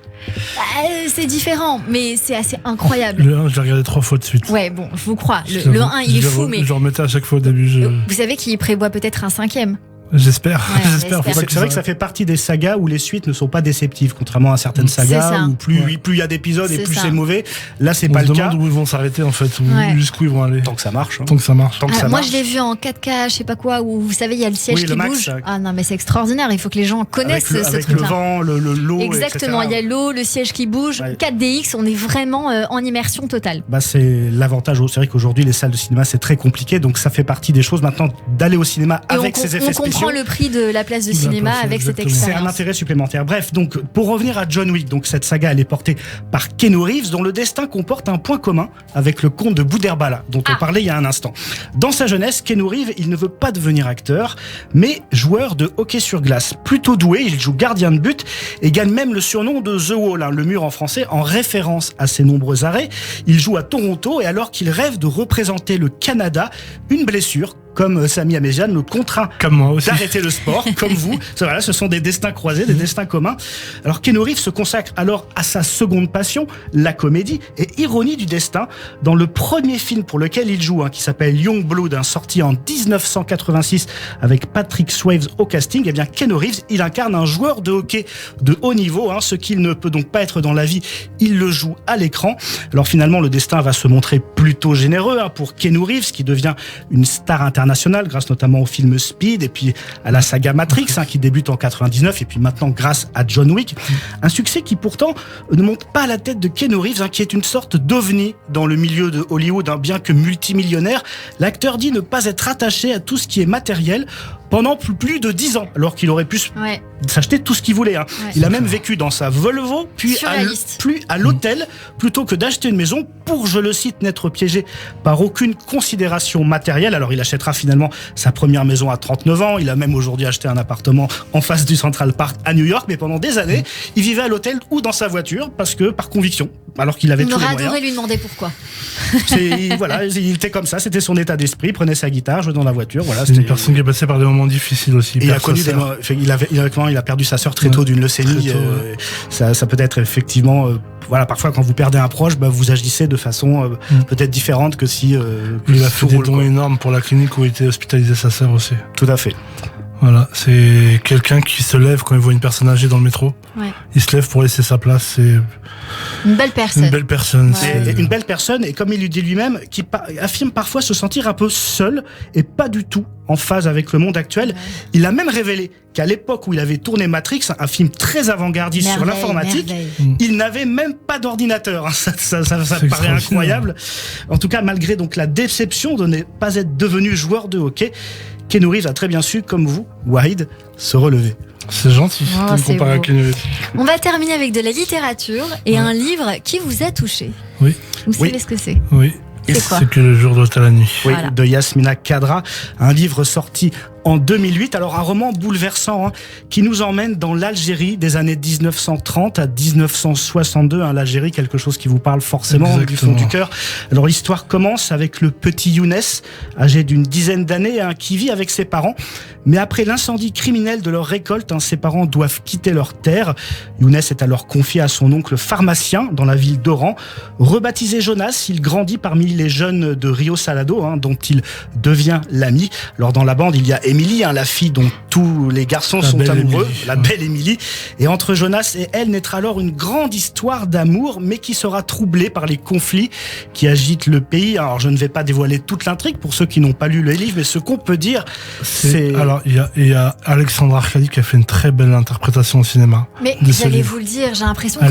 C'est différent, mais c'est assez incroyable. Le 1, je l'ai regardé 3 fois de suite. Ouais, bon, je vous crois. Le 1, il est fou, mais... Je remettais à chaque fois au début. Vous savez qu'il prévoit peut-être un 5e. J'espère. Ouais, j'espère. C'est vrai que ça fait partie des sagas où les suites ne sont pas déceptives, contrairement à certaines sagas où plus il y a d'épisodes et plus c'est mauvais. Là, c'est pas le cas. On se demande où ils vont s'arrêter en fait, jusqu'où ils vont aller. Tant que ça marche. Moi, je l'ai vu en 4K, je sais pas quoi, où vous savez, il y a le siège qui bouge. Ah non, mais c'est extraordinaire. Il faut que les gens connaissent ce truc-là. Avec le vent, l'eau. Exactement. Il y a l'eau, le siège qui bouge. 4DX, on est vraiment en immersion totale. C'est l'avantage. C'est vrai qu'aujourd'hui, les salles de cinéma, c'est très compliqué. Donc, ça fait partie des choses maintenant d'aller au cinéma avec ses effets spéciaux. On comprend le prix de la place de cinéma avec cette expérience. C'est un intérêt supplémentaire. Bref, donc pour revenir à John Wick, donc cette saga elle est portée par Keanu Reeves, dont le destin comporte un point commun avec le comte de Bouderbala, dont on parlait il y a un instant. Dans sa jeunesse, Keanu Reeves, il ne veut pas devenir acteur, mais joueur de hockey sur glace. Plutôt doué, il joue gardien de but et gagne même le surnom de The Wall, le mur en français, en référence à ses nombreux arrêts. Il joue à Toronto et alors qu'il rêve de représenter le Canada, une blessure, comme Sami Amézian, le contraint d'arrêter le sport, comme vous. Voilà, ce sont des destins croisés, des destins communs. Alors Keanu Reeves se consacre alors à sa seconde passion, la comédie, et ironie du destin, dans le premier film pour lequel il joue, qui s'appelle Young Blood, sorti en 1986 avec Patrick Swayze au casting, eh bien Keanu Reeves, il incarne un joueur de hockey de haut niveau, ce qu'il ne peut donc pas être dans la vie, il le joue à l'écran. Alors finalement, le destin va se montrer plutôt généreux pour Keanu Reeves, qui devient une star internationale grâce notamment au film Speed et puis à la saga Matrix qui débute en 99 et puis maintenant grâce à John Wick. Un succès qui pourtant ne monte pas à la tête de Keanu Reeves qui est une sorte d'ovni dans le milieu de Hollywood. Bien que multimillionnaire, l'acteur dit ne pas être attaché à tout ce qui est matériel pendant plus de 10 ans, alors qu'il aurait pu s'acheter tout ce qu'il voulait. Il a même vécu dans sa Volvo, puis à l'hôtel, plutôt que d'acheter une maison pour, je le cite, n'être piégé par aucune considération matérielle. Alors il achètera finalement sa première maison à 39 ans, il a même aujourd'hui acheté un appartement en face du Central Park à New York, mais pendant des années, il vivait à l'hôtel ou dans sa voiture, parce que par conviction, alors qu'il avait tous les moyens. On aurait adoré lui demander pourquoi. Voilà, il était comme ça, c'était son état d'esprit, prenait sa guitare, jouait dans la voiture. Voilà, c'est une personne qui est passée par des moments difficile aussi. Il a connu il a perdu sa sœur très tôt d'une leucémie. Ça peut être effectivement, parfois quand vous perdez un proche, vous agissez de façon peut-être différente que si. Il a fait des dons énormes pour la clinique où était hospitalisée sa sœur aussi. Tout à fait. Voilà, c'est quelqu'un qui se lève quand il voit une personne âgée dans le métro. Il se lève pour laisser sa place. C'est une belle personne. Une belle personne. Une belle personne, et comme il lui dit lui-même, qui affirme parfois se sentir un peu seul et pas du tout en phase avec le monde actuel. Il a même révélé qu'à l'époque où il avait tourné Matrix, un film très avant-gardiste sur l'informatique, il n'avait même pas d'ordinateur. Ça paraît incroyable. En tout cas, malgré donc la déception de ne pas être devenu joueur de hockey, Keanu Reeves a très bien su, comme vous, Wahid, se relever. C'est gentil de me comparer à Keanu Reeves. On va terminer avec de la littérature et un livre qui vous a touché. Oui. Vous savez ce que c'est? Oui. C'est que le jour doit à la nuit. Oui, de Yasmina Khadra, un livre sorti en 2008. Alors un roman bouleversant qui nous emmène dans l'Algérie des années 1930 à 1962. L'Algérie, quelque chose qui vous parle forcément du fond du cœur. Alors l'histoire commence avec le petit Younes, âgé d'une dizaine d'années, qui vit avec ses parents. Mais après l'incendie criminel de leur récolte, ses parents doivent quitter leur terre. Younes est alors confié à son oncle pharmacien dans la ville d'Oran. Rebaptisé Jonas, il grandit parmi les jeunes de Rio Salado, dont il devient l'ami. Alors dans la bande, il y a Émilie, la fille dont tous les garçons sont amoureux, la belle Émilie. Et entre Jonas et elle naîtra alors une grande histoire d'amour, mais qui sera troublée par les conflits qui agitent le pays. Alors je ne vais pas dévoiler toute l'intrigue pour ceux qui n'ont pas lu le livre, mais ce qu'on peut dire, c'est... Alors il y a Alexandre Arcadi qui a fait une très belle interprétation au cinéma. Mais j'allais vous le dire, j'ai l'impression que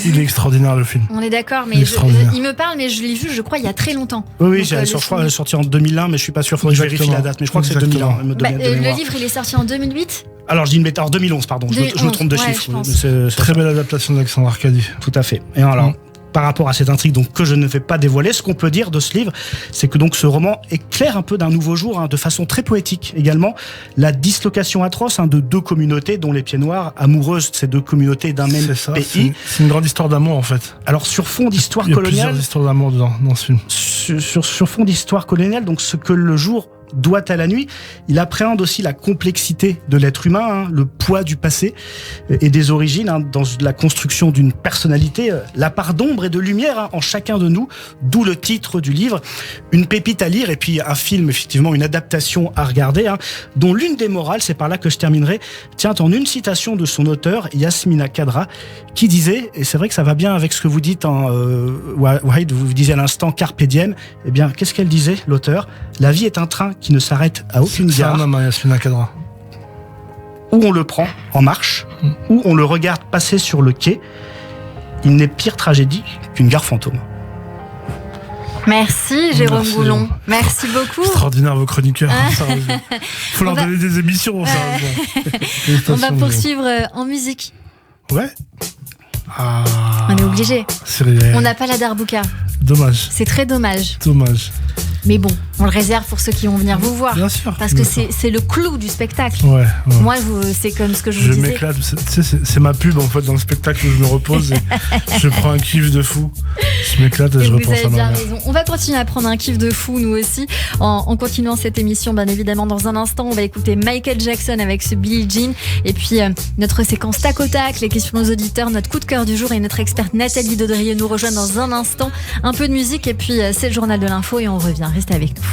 il est extraordinaire le film. On est d'accord, mais il me parle, mais je l'ai vu, je crois, il y a très longtemps. Oui, je crois qu'elle est sortie en 200001, mais je suis pas sûr, faudrait que je vérifie la date, mais je crois que c'est 2001. Le livre, il est sorti en 2008 ? Alors je dis une bêtise, en 2011, pardon, je me trompe de chiffre. C'est très belle adaptation d'Alexandre Arcadi. Tout à fait. Et alors, par rapport à cette intrigue donc, que je ne vais pas dévoiler, ce qu'on peut dire de ce livre, c'est que donc ce roman éclaire un peu d'un nouveau jour, de façon très poétique également, la dislocation atroce de deux communautés, dont les Pieds Noirs, amoureuses de ces deux communautés d'un même pays. C'est une grande histoire d'amour en fait. Alors sur fond d'histoire coloniale... Il y a coloniale... plusieurs histoires d'amour dans ce film. Sur fond d'histoire coloniale, donc ce que le jour doit à la nuit, il appréhende aussi la complexité de l'être humain, le poids du passé et des origines dans la construction d'une personnalité, la part d'ombre et de lumière en chacun de nous, d'où le titre du livre. Une pépite à lire et puis un film, effectivement, une adaptation à regarder, dont l'une des morales, c'est par là que je terminerai, tient en une citation de son auteur, Yasmina Khadra, qui disait, et c'est vrai que ça va bien avec ce que vous dites, Wahid, vous disiez à l'instant Carpe Diem, eh bien, qu'est-ce qu'elle disait, l'auteur ? La vie est un train qui ne s'arrête à aucune gare. C'est un homme, Yasmina Khadra. Où on le prend en marche, où on le regarde passer sur le quai. Il n'est pire tragédie qu'une gare fantôme. Merci Jérôme Boulon. Merci beaucoup. Extraordinaire vos chroniqueurs. Faut leur donner des émissions. On va poursuivre en musique. Ouais. On est obligé. On n'a pas la Darbuka. Dommage. C'est très dommage. Dommage. Mais bon, on le réserve pour ceux qui vont venir vous voir. Bien sûr. Parce que c'est le clou du spectacle. Ouais. Moi, c'est comme ce que je vous disais. Je m'éclate. C'est ma pub en fait dans le spectacle où je me repose et je prends un kiff de fou. Je m'éclate et je repense à ma mère. Raison. On va continuer à prendre un kiff de fou nous aussi en continuant cette émission. Bien évidemment, dans un instant, on va écouter Michael Jackson avec ce Billie Jean et puis notre séquence tac au tac, les questions aux auditeurs, notre coup de cœur du jour et notre experte Nathalie Daudrier nous rejoint dans un instant. Un peu de musique et puis c'est le journal de l'info et on revient. Restez avec nous.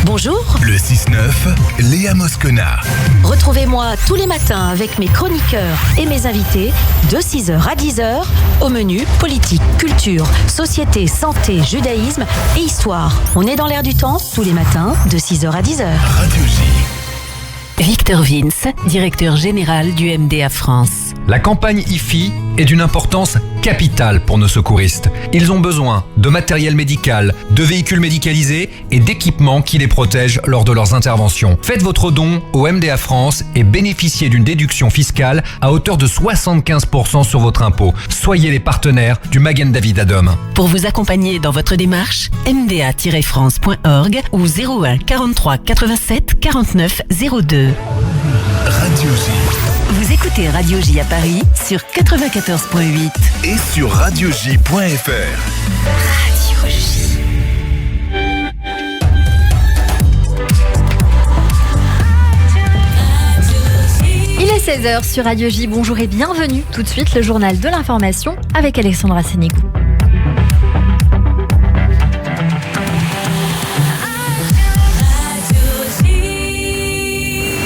Bonjour. Le 6-9, Léa Moscona. Retrouvez-moi tous les matins avec mes chroniqueurs et mes invités de 6h à 10h au menu politique, culture, société, santé, judaïsme et histoire. On est dans l'air du temps tous les matins de 6h à 10h. Radio J. Victor Vince, directeur général du MDA France. La campagne IFI est d'une importance capitale pour nos secouristes. Ils ont besoin de matériel médical, de véhicules médicalisés et d'équipements qui les protègent lors de leurs interventions. Faites votre don au MDA France et bénéficiez d'une déduction fiscale à hauteur de 75% sur votre impôt. Soyez les partenaires du Magen David Adom. Pour vous accompagner dans votre démarche, mda-france.org ou 01 43 87 49 02. Radio J. Vous écoutez Radio J à Paris sur 94.8 et sur radioj.fr. Radio J. Il est 16h sur Radio J. Bonjour et bienvenue. Tout de suite, le journal de l'information avec Alexandra Sénégou.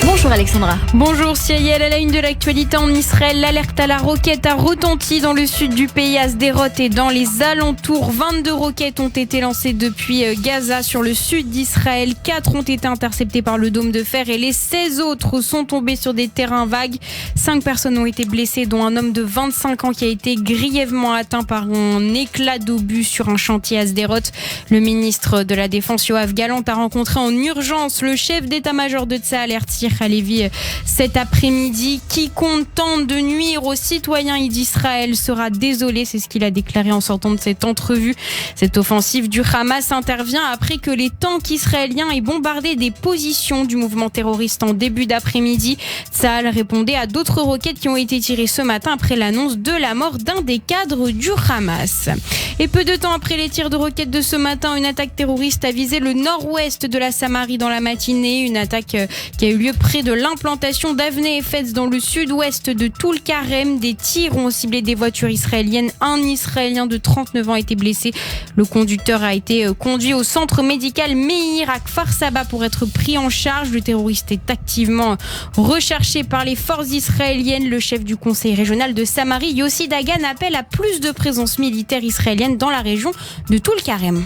Bonjour Alexandra. Bonjour Cyril, à la une de l'actualité en Israël, l'alerte à la roquette a retenti dans le sud du pays, à Sderot et dans les alentours. 22 roquettes ont été lancées depuis Gaza sur le sud d'Israël. 4 ont été interceptées par le dôme de fer et les 16 autres sont tombées sur des terrains vagues. 5 personnes ont été blessées, dont un homme de 25 ans qui a été grièvement atteint par un éclat d'obus sur un chantier à Sderot. Le ministre de la Défense, Yoav Gallant, a rencontré en urgence le chef d'état-major de Tsahal, Herzi Halevi, cet après-midi. Quiconque tente de nuire aux citoyens d'Israël sera désolé, c'est ce qu'il a déclaré en sortant de cette entrevue. Cette offensive du Hamas intervient après que les tanks israéliens aient bombardé des positions du mouvement terroriste en début d'après-midi. Tsahal répondait à d'autres roquettes qui ont été tirées ce matin après l'annonce de la mort d'un des cadres du Hamas. Et peu de temps après les tirs de roquettes de ce matin, une attaque terroriste a visé le nord-ouest de la Samarie dans la matinée. Une attaque qui a eu lieu près de l'implantation d'Avnei Efetz dans le sud-ouest de Toul-Karem. Des tirs ont ciblé des voitures israéliennes. Un Israélien de 39 ans a été blessé. Le conducteur a été conduit au centre médical Meir à Kfar Saba pour être pris en charge. Le terroriste est activement recherché par les forces israéliennes. Le chef du conseil régional de Samarie, Yossi Dagan, appelle à plus de présence militaire israélienne dans la région de Toul-Karem.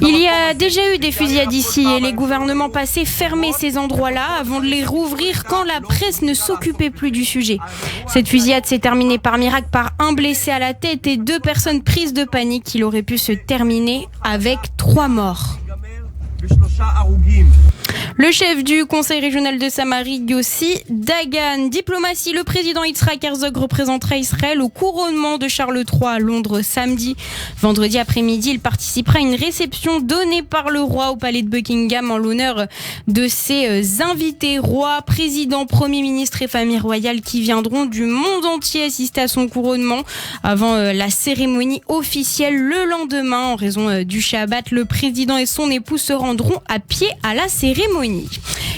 Il y a déjà eu des fusillades ici et les gouvernements passés fermaient ces endroits-là avant de les rouvrir quand la presse ne s'occupait plus du sujet. Cette fusillade s'est terminée par miracle par un blessé à la tête et 2 personnes prises de panique. Il aurait pu se terminer avec 3 morts. Le chef du conseil régional de Samarie, Yossi Dagan. Diplomatie, le président Yitzhak Herzog représentera Israël au couronnement de Charles III à Londres samedi. Vendredi après-midi, il participera à une réception donnée par le roi au palais de Buckingham en l'honneur de ses invités, rois, présidents, premiers ministres et familles royales qui viendront du monde entier assister à son couronnement avant la cérémonie officielle le lendemain. En raison du Shabbat, le président et son épouse se rendront à pied à la cérémonie.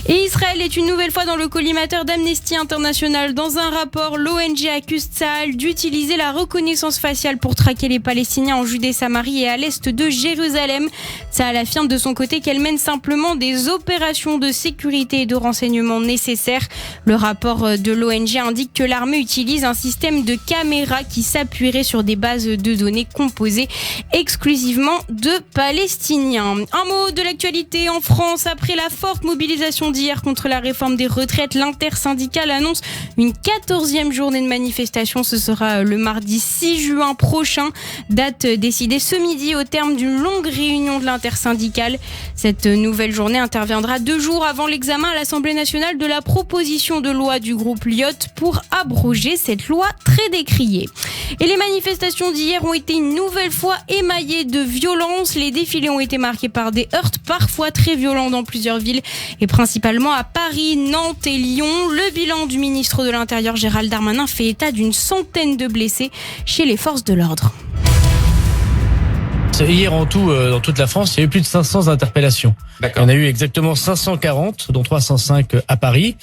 Et Israël est une nouvelle fois dans le collimateur d'Amnesty International. Dans un rapport, l'ONG accuse Tsahal d'utiliser la reconnaissance faciale pour traquer les Palestiniens en Judée-Samarie et à l'est de Jérusalem. Tsahal affirme de son côté qu'elle mène simplement des opérations de sécurité et de renseignement nécessaires. Le rapport de l'ONG indique que l'armée utilise un système de caméras qui s'appuierait sur des bases de données composées exclusivement de Palestiniens. Un mot de l'actualité en France. Après la forte mobilisation d'hier contre la réforme des retraites, l'intersyndicale annonce une 14e journée de manifestation. Ce sera le mardi 6 juin prochain, date décidée ce midi au terme d'une longue réunion de l'intersyndicale. Cette nouvelle journée interviendra 2 jours avant l'examen à l'Assemblée nationale de la proposition de loi du groupe Lyot pour abroger cette loi très décriée. Et les manifestations d'hier ont été une nouvelle fois émaillées de violence. Les défilés ont été marqués par des heurts parfois très violents dans plusieurs villes et principalement à Paris, Nantes et Lyon. Le bilan du ministre de l'Intérieur Gérald Darmanin fait état d'une centaine de blessés chez les forces de l'ordre. Hier en tout, dans toute la France, il y a eu plus de 500 interpellations. D'accord. Il y en a eu exactement 540, dont 305 à Paris.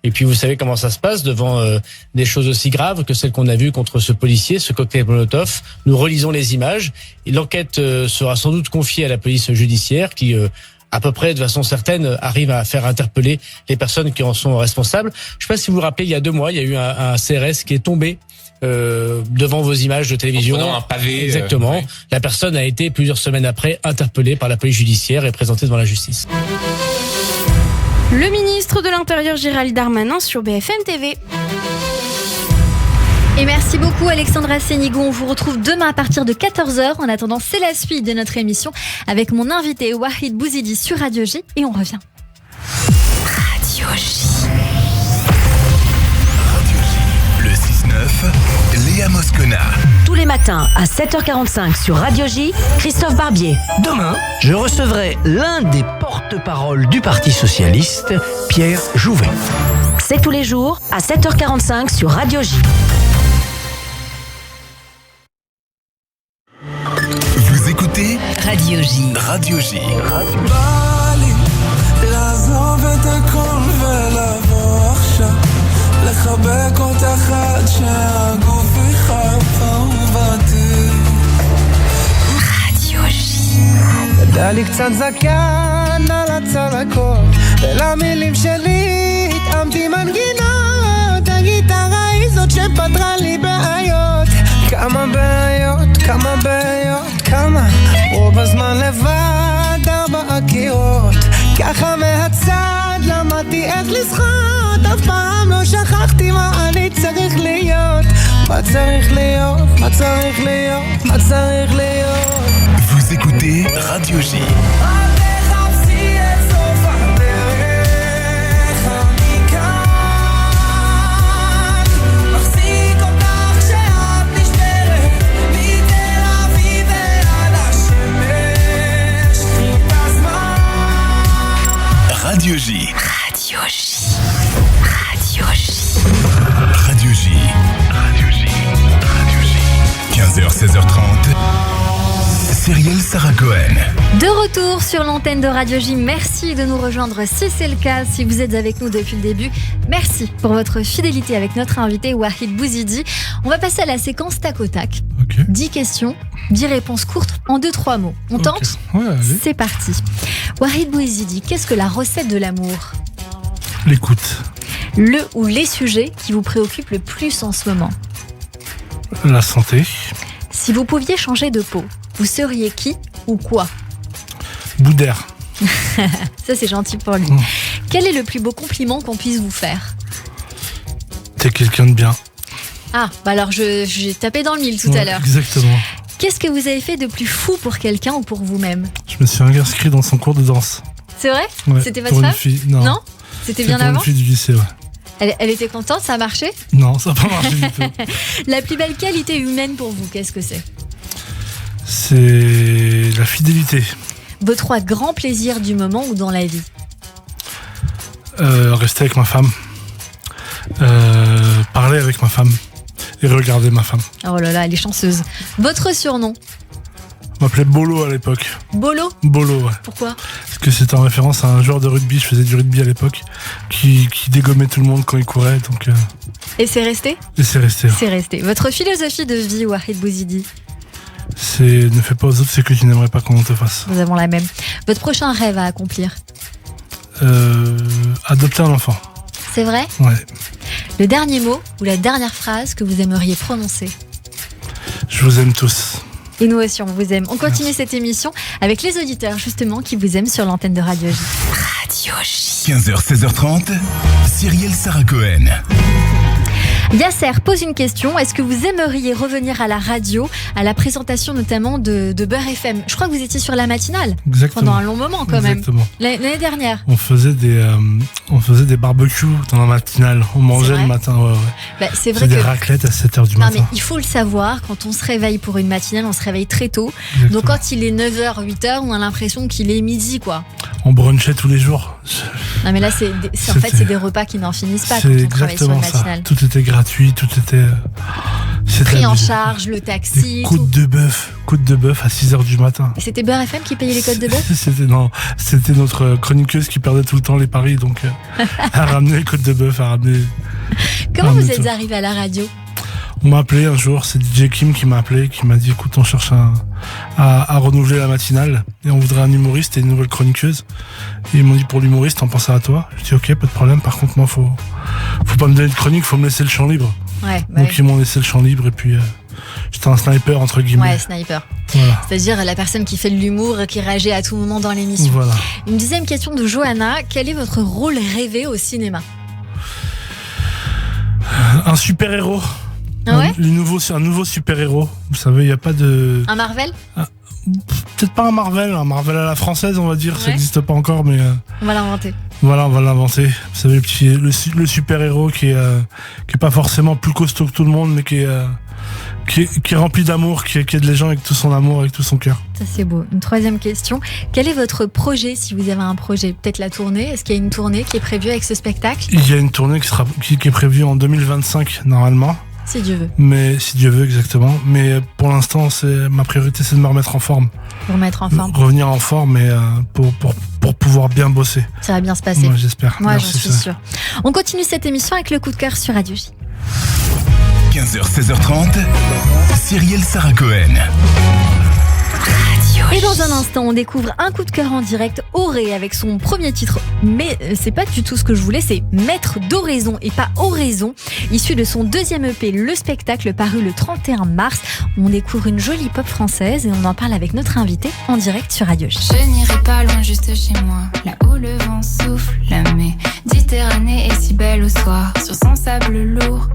Et puis vous savez comment ça se passe devant des choses aussi graves que celles qu'on a vues contre ce policier, ce cocktail Molotov. Nous relisons les images. Et l'enquête sera sans doute confiée à la police judiciaire qui à peu près de façon certaine arrive à faire interpeller les personnes qui en sont responsables. Je ne sais pas si vous vous rappelez, il y a 2 mois, il y a eu un CRS qui est tombé devant vos images de télévision. En prenant un pavé. Exactement. Ouais. La personne a été plusieurs semaines après interpellée par la police judiciaire et présentée devant la justice. Le ministre de l'Intérieur Gérald Darmanin sur BFM TV. Et merci beaucoup Alexandra Sénigo. On vous retrouve demain à partir de 14h. En attendant, c'est la suite de notre émission avec mon invité Wahid Bouzidi sur Radio J et on revient. Radio J. Le 6-9, Léa Moscona. Tous les matins à 7h45 sur Radio J, Christophe Barbier. Demain, je recevrai l'un des porte-paroles du Parti Socialiste, Pierre Jouvet. C'est tous les jours à 7h45 sur Radio J. Vous écoutez Radio J. Radio J. לחבק אותך עד שהגוף יחפה ובתי רדיו ז'י. גדל לי קצת זקן על הצלקות ולמילים שלי התאמתי מנגינות הגיטרה היא זאת שפתרה לי בעיות כמה בעיות רוב הזמן לבד 4 קירות ככה מהצד למדתי איך לשחות אף פעם לא שכחתי מה אני צריך להיות מה צריך להיות Vous écoutez Radio J. תחפשי את סוף הדרך אני כאן מחזיק אותך כשאת נשברת מתל אביב ועד השמש קחי את הזמן Radio J. Radio J. Radio J. Radio J. 15h, 16h30. Cyrielle Sarah Cohen. De retour sur l'antenne de Radio J. Merci de nous rejoindre si c'est le cas, si vous êtes avec nous depuis le début. Merci pour votre fidélité avec notre invité Wahid Bouzidi. On va passer à la séquence tac au tac. Okay. 10 questions, 10 réponses courtes en 2-3 mots. On tente ? Ouais, allez. C'est parti. Wahid Bouzidi, qu'est-ce que la recette de l'amour ? L'écoute. Le ou les sujets qui vous préoccupent le plus en ce moment ? La santé. Si vous pouviez changer de peau, vous seriez qui ou quoi ? Bout d'air. Ça, c'est gentil pour lui. Quel est le plus beau compliment qu'on puisse vous faire ? T'es quelqu'un de bien. Ah, bah alors j'ai tapé dans le mille tout à l'heure. Exactement. Qu'est-ce que vous avez fait de plus fou pour quelqu'un ou pour vous-même ? Je me suis inscrit dans son cours de danse. C'est vrai ? Ouais, C'était votre pour femme ? une fille. Non. C'était bien pour avant ? une fille du lycée, ouais. Elle était contente, ça a marché ? Non, ça n'a pas marché du tout. La plus belle qualité humaine pour vous, qu'est-ce que c'est ? C'est la fidélité. Vos 3 grands plaisirs du moment ou dans la vie ? Rester avec ma femme. Parler avec ma femme. Et regarder ma femme. Oh là là, elle est chanceuse. Votre surnom ? On m'appelait Bolo à l'époque. Bolo ? Bolo, ouais. Pourquoi ? Parce que c'était en référence à un joueur de rugby, je faisais du rugby à l'époque, qui dégommait tout le monde quand il courait. Donc, Et c'est resté ? Et c'est resté. Ouais. C'est resté. Votre philosophie de vie, Wahid Bouzidi ? C'est ne fais pas aux autres ce que tu n'aimerais pas qu'on te fasse. Nous avons la même. Votre prochain rêve à accomplir ? Adopter un enfant. C'est vrai ? Ouais. Le dernier mot ou la dernière phrase que vous aimeriez prononcer ? Je vous aime tous. Et nous aussi, on vous aime. On continue cette émission avec les auditeurs, justement, qui vous aiment sur l'antenne de Radio J. Radio J. 15h, 16h30. Cyrielle Sarah Cohen. Yasser pose une question. Est-ce que vous aimeriez revenir à la radio, à la présentation notamment de Beurre FM ? Je crois que vous étiez sur la matinale. Exactement. Pendant un long moment quand Exactement. même. L'année dernière. On faisait des barbecues dans la matinale. On mangeait le matin. Ouais. Bah, c'est vrai que des raclettes à 7h du matin. Non mais il faut le savoir, quand on se réveille pour une matinale, on se réveille très tôt. Exactement. Donc quand il est 9h, 8h, on a l'impression qu'il est midi quoi. On brunchait tous les jours. Non mais là c'est des repas qui n'en finissent pas quand on travaille sur une matinale. Tout était gratuit, tout était pris en charge, le taxi. Des côtes de bœuf à 6h du matin. Et c'était Beurre FM qui payait les côtes de bœuf ? C'était notre chroniqueuse qui perdait tout le temps les paris, donc elle ramenait les côtes de bœuf, Comment vous êtes arrivé à la radio ? On m'a appelé un jour, c'est DJ Kim qui m'a appelé, qui m'a dit écoute, on cherche à renouveler la matinale et on voudrait un humoriste et une nouvelle chroniqueuse. Et ils m'ont dit pour l'humoriste, on pensait à toi. Je dis ok, pas de problème, par contre moi faut pas me donner de chronique, faut me laisser le champ libre. Ouais, donc ils m'ont laissé le champ libre et puis j'étais un sniper entre guillemets. Ouais, sniper. Voilà. C'est-à-dire la personne qui fait de l'humour, qui réagit à tout moment dans l'émission. Voilà. Une deuxième question de Johanna. Quel est votre rôle rêvé au cinéma ? Un super-héros. Ah ouais ? Un nouveau super-héros. Vous savez, il n'y a pas de... Un Marvel ? Peut-être pas un Marvel à la française, on va dire. Ça n'existe pas encore, mais... On va l'inventer. Voilà, on va l'inventer. Vous savez, le super-héros qui est pas forcément plus costaud que tout le monde, mais qui est rempli d'amour, qui aide les gens avec tout son amour, avec tout son cœur. Ça, c'est beau. Une troisième question. Quel est votre projet, si vous avez un projet ? Peut-être la tournée ? Est-ce qu'il y a une tournée qui est prévue avec ce spectacle ? Il y a une tournée qui est prévue en 2025, normalement. Si Dieu veut. Mais si Dieu veut, exactement. Mais pour l'instant, ma priorité, c'est de me remettre en forme. Pour remettre en forme. Revenir en forme et pour pouvoir bien bosser. Ça va bien se passer. Moi, j'espère. Moi, Merci, j'en suis sûre. On continue cette émission avec le coup de cœur sur Radio J. 15h, 16h30, Cyrielle Sarah Cohen. Et dans un instant, on découvre un coup de cœur en direct, Auré, avec son premier titre. Mais c'est pas du tout ce que je voulais, c'est Maître d'Oraison et pas Oraison, issu de son deuxième EP, Le Spectacle, paru le 31 mars. On découvre une jolie pop française et on en parle avec notre invité en direct sur Radio J. Je n'irai pas loin, juste chez moi, là où le vent souffle. La Méditerranée est si belle au soir, sur son sable lourd.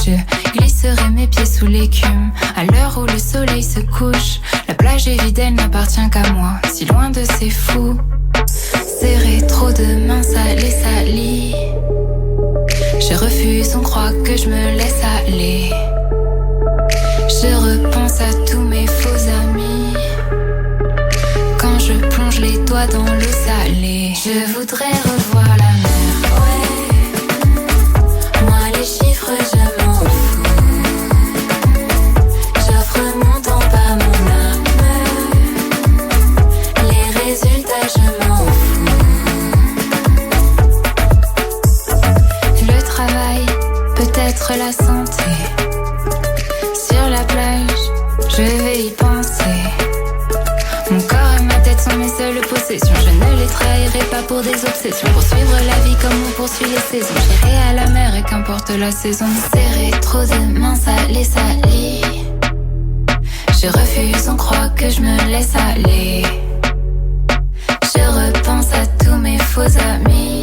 Je glisserai mes pieds sous l'écume, à l'heure où le soleil se couche. La plage est vide, elle n'appartient qu'à moi, si loin de ces fous. Serrer trop de mains, ça les salit. Je refuse, on croit que je me laisse aller. Je repense à tous mes faux amis quand je plonge les doigts dans l'eau salée. Je voudrais revoir la mer, ouais. Moi les chiffres je m'en fous. J'offre mon temps, pas mon âme. Les résultats je m'en fous. Le travail, peut-être la santé. Sur la plage, je vais y penser. Mon corps et ma tête sont mes seules possessions. Je ne les trahirai pas pour des obsessions. Poursuivre la vie comme on poursuit les saisons. J'irai à la mer et qu'importe la saison. Serrer trop de mains, ça les salit. Je refuse, on croit que je me laisse aller. Je repense à tous mes faux amis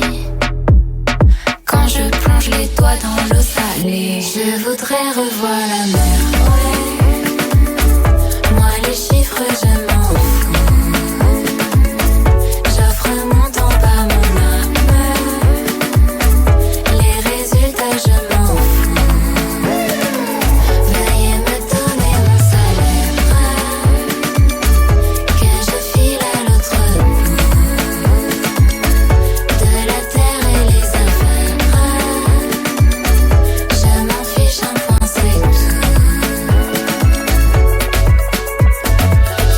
quand je plonge les doigts dans l'eau salée. Je voudrais revoir la mer, ouais. Moi les chiffres je m'en fous. J'offre mon temps, pas mon âme. Les résultats je m'en fous. Veuillez me donner mon salaire, que je file à l'autre bout de la terre et les affaires. Je m'en fiche, un point c'est tout.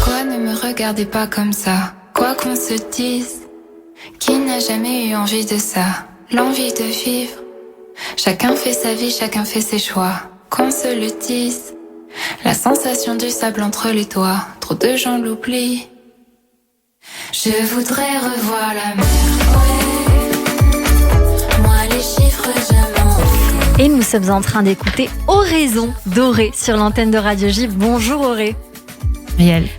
Quoi, ne me regardez pas comme ça. Quoi qu'on se dise, qui n'a jamais eu envie de ça? L'envie de vivre. Chacun fait sa vie, chacun fait ses choix. Qu'on se le dise. La sensation du sable entre les doigts. Trop de gens l'oublient. Je voudrais revoir la mer, ouais. Moi les chiffres je m'en fous. Et nous sommes en train d'écouter Oraison d'Auré sur l'antenne de Radio J. Bonjour Auré.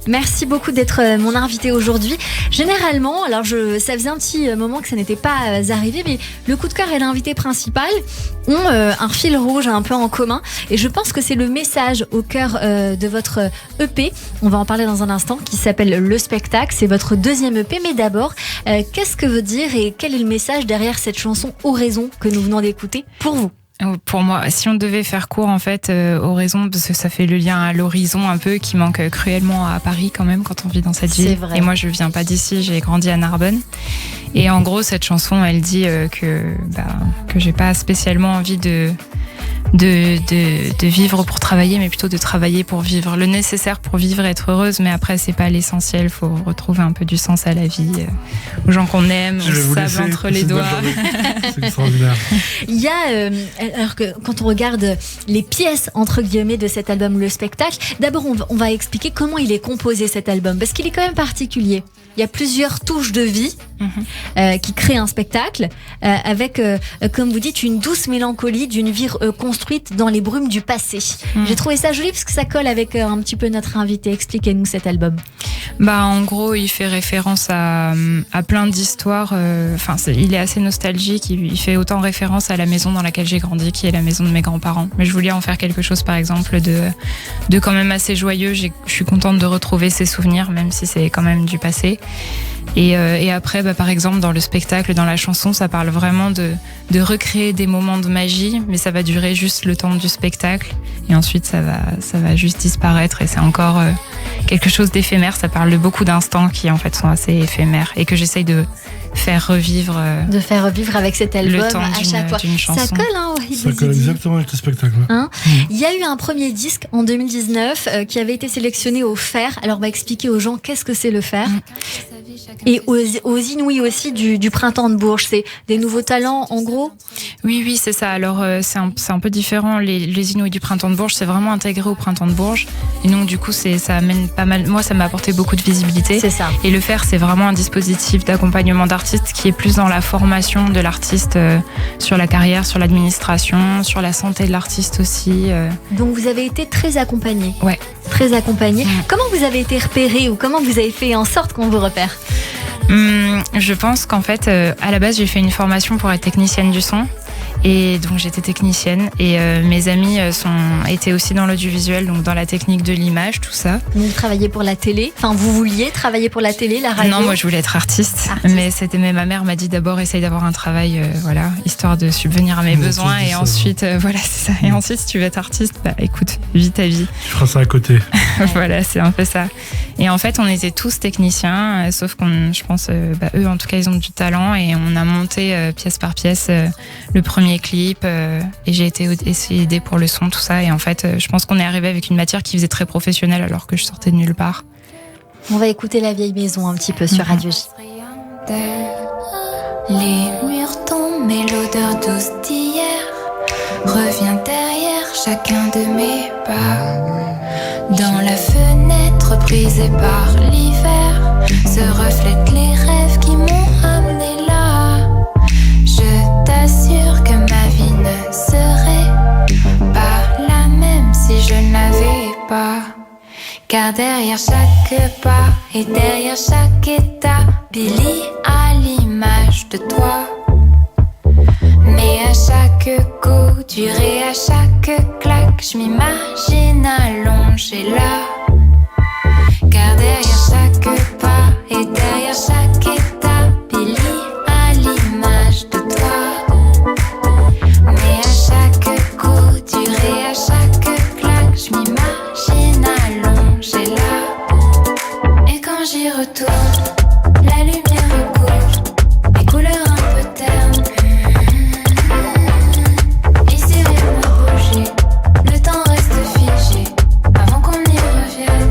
Merci beaucoup d'être mon invité aujourd'hui. Généralement, alors ça faisait un petit moment que ça n'était pas arrivé, mais le coup de cœur et l'invité principal ont un fil rouge un peu en commun. Et je pense que c'est le message au cœur de votre EP. On va en parler dans un instant, qui s'appelle Le Spectacle. C'est votre deuxième EP. Mais d'abord, qu'est-ce que veut dire et quel est le message derrière cette chanson Oraison que nous venons d'écouter pour vous? Pour moi, si on devait faire court, en fait, Oraison, parce que ça fait le lien à l'horizon un peu qui manque cruellement à Paris quand même quand on vit dans cette ville. Vrai. Et moi, je viens pas d'ici, j'ai grandi à Narbonne. Et en gros, cette chanson, elle dit que j'ai pas spécialement envie de vivre pour travailler, mais plutôt de travailler pour vivre. Le nécessaire pour vivre et être heureuse, mais après, c'est pas l'essentiel. Faut retrouver un peu du sens à la vie, aux gens qu'on aime, au sable entre les doigts. C'est extraordinaire. Il y a, alors que quand on regarde les pièces entre guillemets de cet album Le Spectacle, d'abord on va expliquer comment il est composé cet album, parce qu'il est quand même particulier. Il y a plusieurs touches de vie qui créent un spectacle avec, comme vous dites, une douce mélancolie d'une vie construite dans les brumes du passé. J'ai trouvé ça joli parce que ça colle avec un petit peu notre invité. Expliquez-nous cet album. En gros, il fait référence à plein d'histoires. Il est assez nostalgique. Il fait autant référence à la maison dans laquelle j'ai grandi, qui est la maison de mes grands-parents. Mais je voulais en faire quelque chose, par exemple, de quand même assez joyeux. Je suis contente de retrouver ces souvenirs, même si c'est quand même du passé. Et après, par exemple, dans le spectacle, dans la chanson, ça parle vraiment de recréer des moments de magie, mais ça va durer juste le temps du spectacle. Et ensuite, ça va juste disparaître. Et c'est encore quelque chose d'éphémère. Ça parle de beaucoup d'instants qui, en fait, sont assez éphémères et que j'essaye de faire revivre. Avec cet album le temps à chaque fois. Chanson. Ça colle, hein, ça colle exactement avec le spectacle. Il y a eu un premier disque en 2019 qui avait été sélectionné au Fer. Alors, on va expliquer aux gens qu'est-ce que c'est le Fer. Et aux Inouïs aussi du Printemps de Bourges. C'est des nouveaux talents, en gros? Oui, c'est ça. Alors, c'est un peu différent. Les Inouïs du Printemps de Bourges, c'est vraiment intégré au Printemps de Bourges. Et donc, du coup, ça amène pas mal. Moi, ça m'a apporté beaucoup de visibilité. C'est ça. Et le Fer, c'est vraiment un dispositif d'accompagnement d'artistes qui est plus dans la formation de l'artiste sur la carrière, sur l'administration, sur la santé de l'artiste aussi. Donc, vous avez été très accompagné. Ouais. Très accompagné. Comment vous avez été repéré ou comment vous avez fait en sorte qu'on vous repère? Je pense qu'en fait, à la base, j'ai fait une formation pour être technicienne du son. Et donc j'étais technicienne et mes amis étaient aussi dans l'audiovisuel, donc dans la technique de l'image, tout ça. Vous travailliez pour la télé? Enfin, vous vouliez travailler pour la télé, la radio? Non, moi je voulais être artiste. Mais ma mère m'a dit d'abord essaye d'avoir un travail, histoire de subvenir à mes besoins. Et ensuite, c'est ça. Et ensuite, si tu veux être artiste, écoute, vis ta vie. Tu feras ça à côté. Voilà, c'est un peu ça. Et en fait, on était tous techniciens, sauf je pense, eux en tout cas, ils ont du talent et on a monté pièce par pièce le premier clip et j'ai été aidée pour le son, tout ça. Et en fait, je pense qu'on est arrivé avec une matière qui faisait très professionnelle alors que je sortais de nulle part. On va écouter La Vieille Maison un petit peu sur Radio J. Les murs tombent, mais l'odeur douce d'hier revient derrière chacun de mes pas. Dans la fenêtre brisée par l'hiver se reflètent les rêves qui m'ont amené là. Je t'assure que ma vie ne serait pas la même si je ne l'avais pas. Car derrière chaque pas et derrière chaque étape, Billy a l'image de toi. Mais à chaque coup dur et à chaque claque, je m'imagine allongée là. Car derrière chaque pas et derrière chaque étape, Billy a l'image de toi. Mais à chaque coup dur et à chaque claque, je m'imagine allongée là. Et quand j'y retourne, la lumière recouvre les couleurs un peu ternes. Ici rien n'a bougé, le temps reste figé avant qu'on y revienne.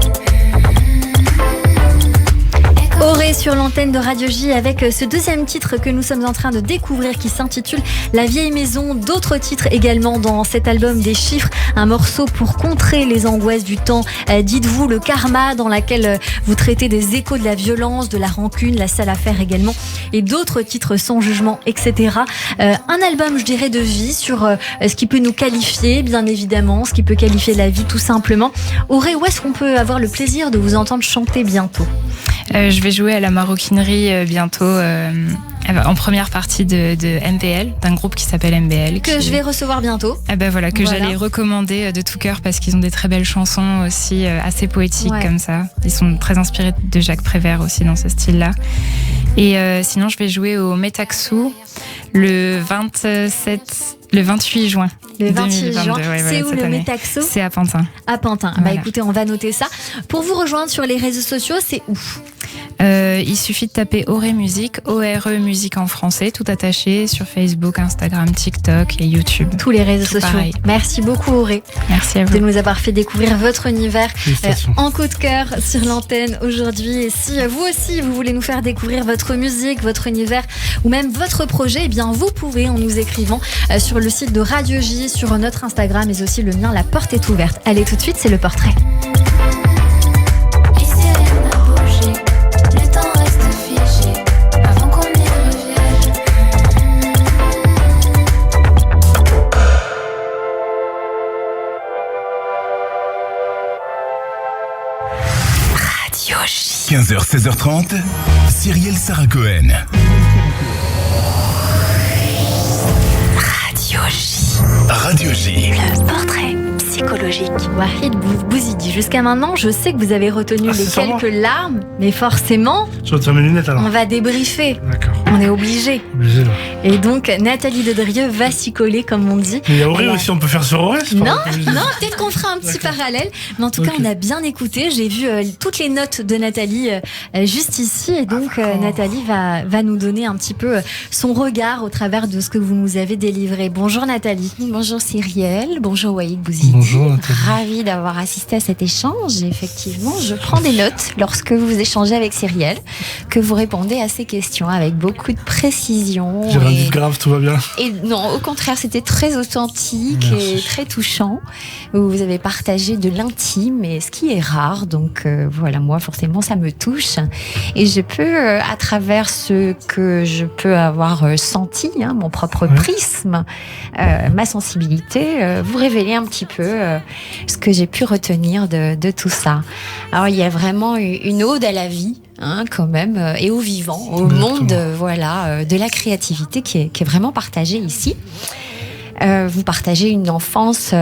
Auré sur l'antenne de Radio J avec ce deuxième titre que nous sommes en train de découvrir qui s'intitule La Vieille Maison. D'autres titres également dans cet album, des chiffres, un morceau pour contrer les angoisses du temps. Dites-vous, le karma, dans laquelle vous traitez des échos de la violence, de la rancune, la sale affaire également, et d'autres titres sans jugement, etc. Un album, je dirais, de vie sur ce qui peut nous qualifier, bien évidemment, ce qui peut qualifier la vie tout simplement. Auré, où est-ce qu'on peut avoir le plaisir de vous entendre chanter bientôt? Je vais jouer à la maroquinerie bientôt en première partie de MBL, d'un groupe qui s'appelle MBL. Que je vais recevoir bientôt. Que j'allais recommander de tout cœur parce qu'ils ont des très belles chansons aussi, assez poétiques comme ça. Ils sont très inspirés de Jacques Prévert aussi dans ce style-là. Et sinon, je vais jouer au Metaxou le 28 juin. Le 28 2022, juin, c'est où le Metaxo? C'est à Pantin. À Pantin. Voilà. Écoutez, on va noter ça. Pour vous rejoindre sur les réseaux sociaux, c'est où? Il suffit de taper Auré Musique, ORE Musique en français, tout attaché sur Facebook, Instagram, TikTok et YouTube. Tous les réseaux sociaux. Pareil. Merci beaucoup Auré. Merci à vous. De nous avoir fait découvrir votre univers en coup de cœur sur l'antenne aujourd'hui. Et si vous aussi, vous voulez nous faire découvrir votre musique, votre univers ou même votre projet, eh bien vous pouvez en nous écrivant sur le site de Radio J, sur notre Instagram, mais aussi le mien, la porte est ouverte. Allez, tout de suite, c'est le portrait. Radio J. 15h, 16h30, Cyrielle Sarah Cohen. Radio J. Radio J. Le portrait psychologique. Wahid Bouzidi, jusqu'à maintenant, je sais que vous avez retenu les quelques larmes, mais forcément, Je retire mes lunettes alors. on va débriefer. D'accord. On est obligé. Obligé là. Et donc, Nathalie Dedrieux va s'y coller, comme on dit. Mais il y a Auré Elle a- aussi, on peut faire sur Auré c'est pas Non, vrai que je- non, peut-être qu'on fera un petit parallèle. Mais en tout cas, Ok. on a bien écouté. J'ai vu toutes les notes de Nathalie juste ici. Et donc, Nathalie va nous donner un petit peu son regard au travers de ce que vous nous avez délivré. Bonjour Nathalie. Bonjour Cyrielle, bonjour Wahid Bouzidi. Bonjour Nathalie. Ravie d'avoir assisté à cet échange. Et effectivement, je prends des notes lorsque vous échangez avec Cyrielle, que vous répondez à ces questions avec beaucoup de précision. J'ai rien dit de grave, tout va bien. Et non, au contraire, c'était très authentique Merci. et très touchant. Vous avez partagé de l'intime, et ce qui est rare. Donc voilà, moi forcément, ça me touche. Et je peux, à travers ce que je peux avoir senti, mon propre prisme, ma sensibilité, vous révéler un petit peu ce que j'ai pu retenir de tout ça. Alors il y a vraiment une ode à la vie. Quand même, et au vivant, au monde, de la créativité qui est vraiment partagée ici. Vous partagez une enfance,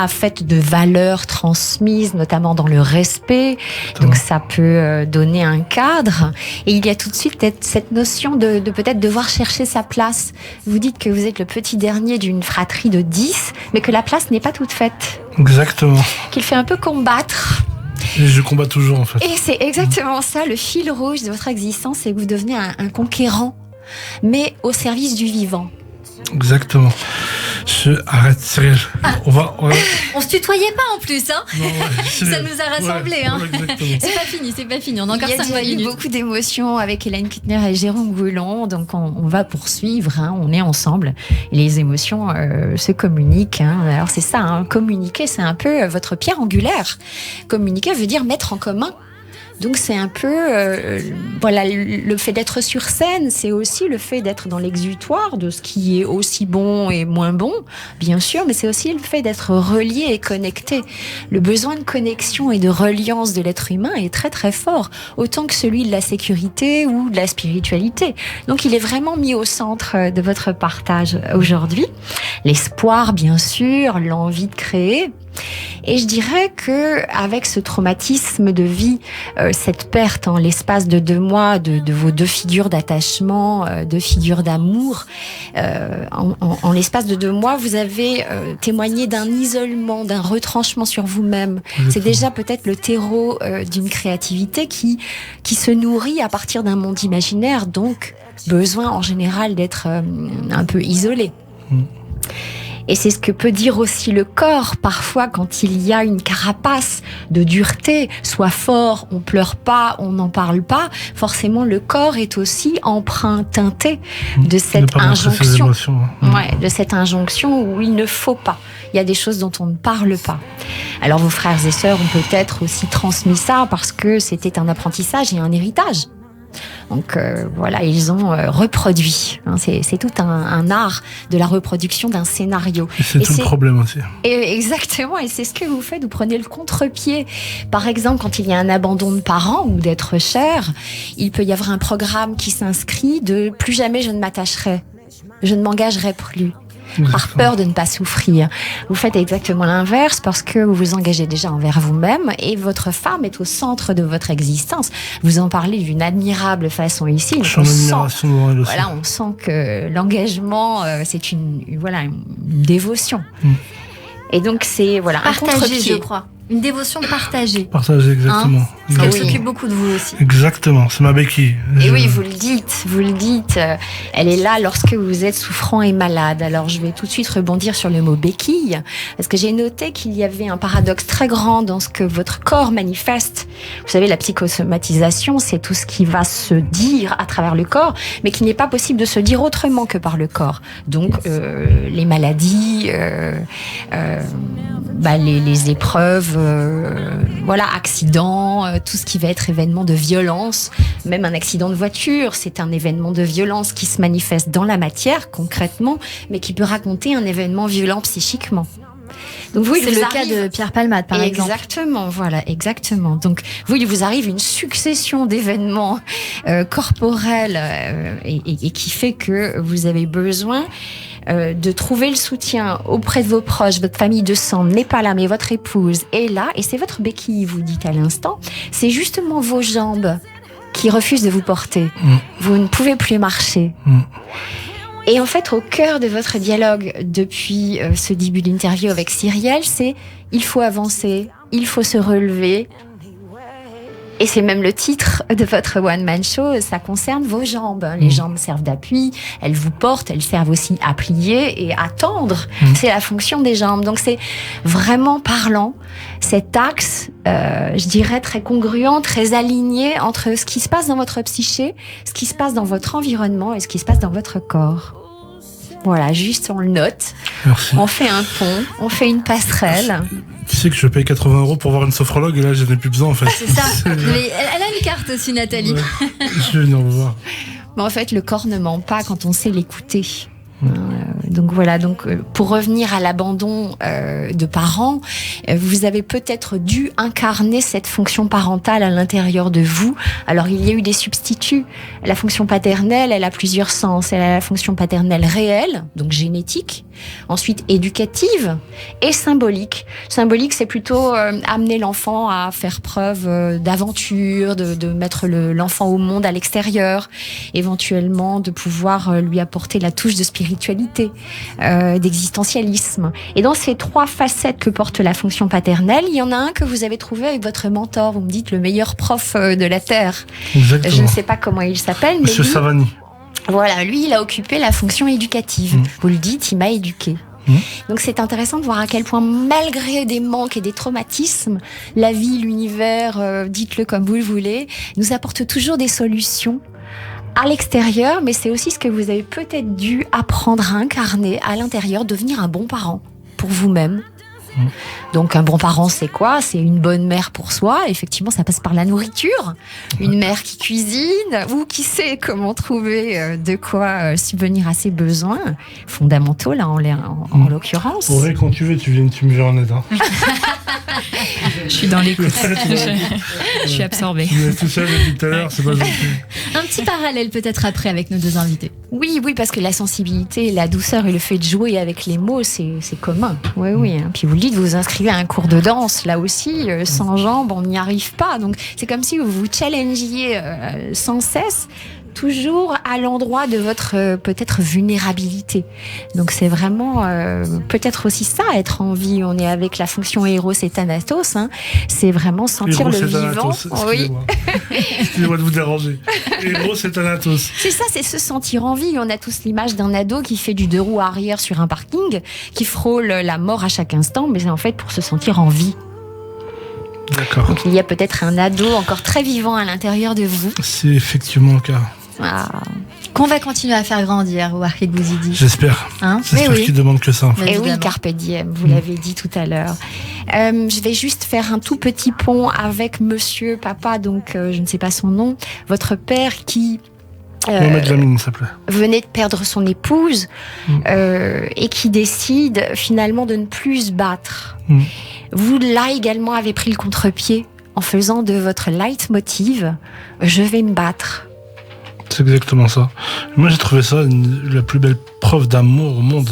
faite de valeurs transmises, notamment dans le respect. Donc ça peut donner un cadre. Et il y a tout de suite cette notion de peut-être devoir chercher sa place. Vous dites que vous êtes le petit dernier d'une fratrie de 10, mais que la place n'est pas toute faite. Exactement. Qu'il fait un peu combattre. Et je combats toujours en fait. Et c'est exactement ça, le fil rouge de votre existence, c'est que vous devenez un conquérant, mais au service du vivant. Exactement. Arrête, Cyrielle. On va. On se tutoyait pas en plus, hein. Non, ouais, Ça nous a rassemblés, ouais, hein. ouais, exactement. C'est pas fini. On a encore Il y a 5 déjà eu minutes. beaucoup d'émotions avec Hélène Kuttner et Jérôme Goulon, donc on va poursuivre, on est ensemble. Et les émotions se communiquent. Alors c'est ça, communiquer, c'est un peu votre pierre angulaire. Communiquer veut dire mettre en commun. Donc c'est un peu, le fait d'être sur scène, c'est aussi le fait d'être dans l'exutoire de ce qui est aussi bon et moins bon, bien sûr, mais c'est aussi le fait d'être relié et connecté. Le besoin de connexion et de reliance de l'être humain est très très fort, autant que celui de la sécurité ou de la spiritualité. Donc il est vraiment mis au centre de votre partage aujourd'hui. L'espoir, bien sûr, l'envie de créer. Et je dirais que avec ce traumatisme de vie, cette perte en l'espace de 2 mois de vos 2 figures d'attachement, 2 figures d'amour, en l'espace de 2 mois, vous avez témoigné d'un isolement, d'un retranchement sur vous-même. C'est déjà peut-être le terreau d'une créativité qui se nourrit à partir d'un monde imaginaire, donc besoin en général d'être un peu isolé. Et c'est ce que peut dire aussi le corps, parfois quand il y a une carapace de dureté, soit fort, on pleure pas, on n'en parle pas, forcément le corps est aussi empreint, teinté de cette injonction. De cette injonction où il ne faut pas. Il y a des choses dont on ne parle pas. Alors vos frères et sœurs ont peut-être aussi transmis ça parce que c'était un apprentissage et un héritage. Donc ils ont reproduit. C'est tout un art de la reproduction d'un scénario. Et c'est tout le problème aussi. Exactement, et c'est ce que vous faites, vous prenez le contre-pied. Par exemple, quand il y a un abandon de parents ou d'être cher, il peut y avoir un programme qui s'inscrit de « plus jamais je ne m'attacherai, je ne m'engagerai plus ». Par peur de ne pas souffrir. Vous faites exactement l'inverse parce que vous vous engagez déjà envers vous-même et votre femme est au centre de votre existence. Vous en parlez d'une admirable façon ici. Je suis en admiration devant elle aussi. On sent que l'engagement, c'est une dévotion. Et donc c'est un Partagé, contre-pied. je crois. Une dévotion partagée. Partagée, exactement. Parce qu'elle s'occupe beaucoup de vous aussi. Exactement, c'est ma béquille. Et oui, vous le dites, elle est là lorsque vous êtes souffrant et malade. Alors je vais tout de suite rebondir sur le mot béquille, parce que j'ai noté qu'il y avait un paradoxe très grand dans ce que votre corps manifeste. Vous savez, la psychosomatisation, c'est tout ce qui va se dire à travers le corps, mais qui n'est pas possible de se dire autrement que par le corps. Donc les maladies, les épreuves, accidents, tout ce qui va être événement de violence, même un accident de voiture, c'est un événement de violence qui se manifeste dans la matière concrètement, mais qui peut raconter un événement violent psychiquement. Donc vous, c'est le cas de Pierre Palmade, par exemple. Exactement, voilà, exactement. Donc vous, il vous arrive une succession d'événements corporels et qui fait que vous avez besoin de trouver le soutien auprès de vos proches. Votre famille de sang n'est pas là, mais votre épouse est là, et c'est votre béquille, vous dites à l'instant. C'est justement vos jambes qui refusent de vous porter. Vous ne pouvez plus marcher. Et en fait, au cœur de votre dialogue depuis ce début d'interview avec Cyrielle, c'est il faut avancer, il faut se relever. Et c'est même le titre de votre one-man show, ça concerne vos jambes. Les jambes servent d'appui, elles vous portent, elles servent aussi à plier et à tendre. C'est la fonction des jambes. Donc c'est vraiment parlant, cet axe, je dirais, très congruent, très aligné entre ce qui se passe dans votre psyché, ce qui se passe dans votre environnement et ce qui se passe dans votre corps. Voilà, juste on le note. Merci. On fait un pont, on fait une passerelle. Tu sais que je paye 80 € pour voir une sophrologue et là je n'ai plus besoin en fait. C'est ça. Mais elle a une carte aussi, Nathalie. Ouais. Je vais venir vous voir. Mais en fait, le corps ne ment pas quand on sait l'écouter. Donc voilà, donc pour revenir à l'abandon de parents, vous avez peut-être dû incarner cette fonction parentale à l'intérieur de vous. Alors il y a eu des substituts. La fonction paternelle, elle a plusieurs sens. Elle a la fonction paternelle réelle, donc génétique, ensuite éducative et symbolique. Symbolique, c'est plutôt amener l'enfant à faire preuve d'aventure, de mettre l'enfant au monde à l'extérieur, éventuellement de pouvoir lui apporter la touche de spiritualité, d'existentialisme. Et dans ces 3 facettes que porte la fonction paternelle, il y en a un que vous avez trouvé avec votre mentor. Vous me dites le meilleur prof de la Terre. Exactement. Je ne sais pas comment il s'appelle. Monsieur Savani. Voilà, lui, il a occupé la fonction éducative. Vous le dites, il m'a éduqué. Donc c'est intéressant de voir à quel point, malgré des manques et des traumatismes, la vie, l'univers, dites-le comme vous le voulez, nous apporte toujours des solutions à l'extérieur, mais c'est aussi ce que vous avez peut-être dû apprendre à incarner à l'intérieur, devenir un bon parent pour vous-même. Donc un bon parent, c'est quoi? C'est une bonne mère pour soi. Effectivement, ça passe par la nourriture. Une mère qui cuisine ou qui sait comment trouver de quoi subvenir à ses besoins fondamentaux, là, en l'occurrence. Pour vrai, quand tu veux, tu me viens en aide. Hein. Je suis dans l'écoute. Je suis absorbée. Tu es tout seul depuis tout à l'heure, c'est pas gentil. Un petit parallèle peut-être après avec nos 2 invités. Oui, parce que la sensibilité, la douceur et le fait de jouer avec les mots, c'est commun. Oui. Puis vous le dites, vous vous inscrivez à un cours de danse, là aussi, sans jambes, on n'y arrive pas. Donc c'est comme si vous vous challengiez sans cesse, toujours à l'endroit de votre peut-être vulnérabilité. Donc c'est vraiment peut-être aussi ça, être en vie. On est avec la fonction Eros et Thanatos. C'est vraiment sentir Eros le et vivant. Thanatos, excusez-moi de vous déranger. Eros et Thanatos. C'est ça, c'est se sentir en vie. On a tous l'image d'un ado qui fait du 2 roues arrière sur un parking, qui frôle la mort à chaque instant, mais c'est en fait pour se sentir en vie. D'accord. Donc il y a peut-être un ado encore très vivant à l'intérieur de vous. C'est effectivement le cas. Qu'on va continuer à faire grandir, Wahid Bouzidi. J'espère. J'espère qu'il demande que ça. Et oui, carpe diem, vous l'avez dit tout à l'heure. Je vais juste faire un tout petit pont avec monsieur, papa, donc je ne sais pas son nom, votre père qui Mohamed Lamine, s'il te plaît. Venait de perdre son épouse et qui décide finalement de ne plus se battre. Vous, là également, avez pris le contre-pied en faisant de votre leitmotiv « Je vais me battre ». C'est exactement ça. Moi, j'ai trouvé ça la plus belle preuve d'amour au monde,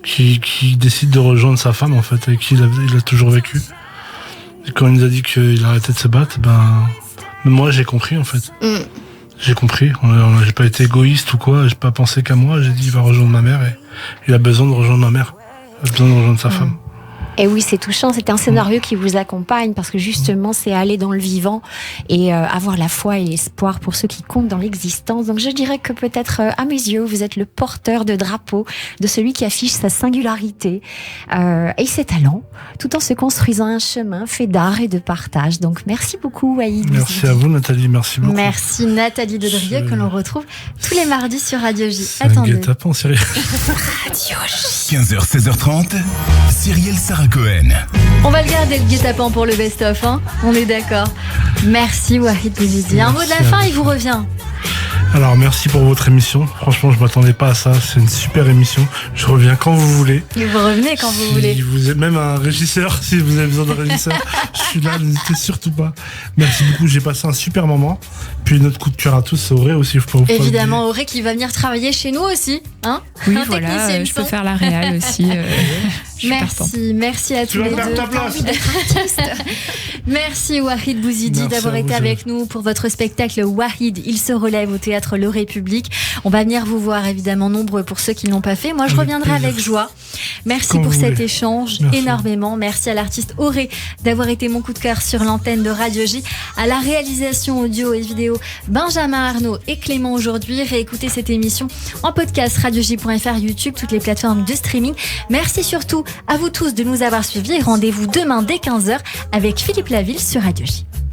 qui décide de rejoindre sa femme, en fait, avec qui il a toujours vécu. Et quand il nous a dit qu'il arrêtait de se battre, moi, j'ai compris, en fait. J'ai compris. J'ai pas été égoïste ou quoi, j'ai pas pensé qu'à moi. J'ai dit, il va rejoindre ma mère et il a besoin de rejoindre ma mère. Il a besoin de rejoindre sa femme. Et oui, c'est touchant, c'est un scénario qui vous accompagne parce que justement, c'est aller dans le vivant et avoir la foi et l'espoir pour ceux qui comptent dans l'existence. Donc je dirais que peut-être, à mes yeux, vous êtes le porteur de drapeau de celui qui affiche sa singularité et ses talents, tout en se construisant un chemin fait d'art et de partage. Donc merci beaucoup, Wahid. Merci à vous, Nathalie, merci beaucoup. Merci Nathalie Dedrieux, que l'on retrouve tous les mardis sur Radio J. Attendez. C'est un guet-apens, sérieux. Radio J. 15h, 16h30, Cyrielle Sarah Cohen. On va le garder le guet-apens pour le best-of, hein. On est d'accord. Merci Wahid Bouzidi. Un mot de la fin, il vous revient. Alors merci pour votre émission. Franchement, je m'attendais pas à ça. C'est une super émission. Je reviens quand vous voulez. Et vous revenez quand vous voulez. Si vous êtes même un régisseur, si vous avez besoin d'un régisseur, je suis là, n'hésitez surtout pas. Merci beaucoup, j'ai passé un super moment. Puis notre coup de cœur à tous, c'est Auré aussi. Évidemment, Auré qui va venir travailler chez nous aussi. Hein, oui, voilà, je peux faire la réal aussi. Merci à tous les deux. Merci Wahid Bouzidi d'avoir été avec nous pour votre spectacle Wahid, il se relève au théâtre Le République. On va venir vous voir évidemment nombreux pour ceux qui ne l'ont pas fait. Moi je reviendrai avec joie. Merci pour cet échange énormément. Merci à l'artiste Auré d'avoir été mon coup de cœur sur l'antenne de Radio J. À la réalisation audio et vidéo Benjamin Arnaud et Clément aujourd'hui. Réécoutez cette émission en podcast radioj.fr, YouTube, toutes les plateformes de streaming. Merci surtout à vous tous de nous avoir suivis. Rendez-vous demain dès 15h avec Philippe Laville sur Radio J.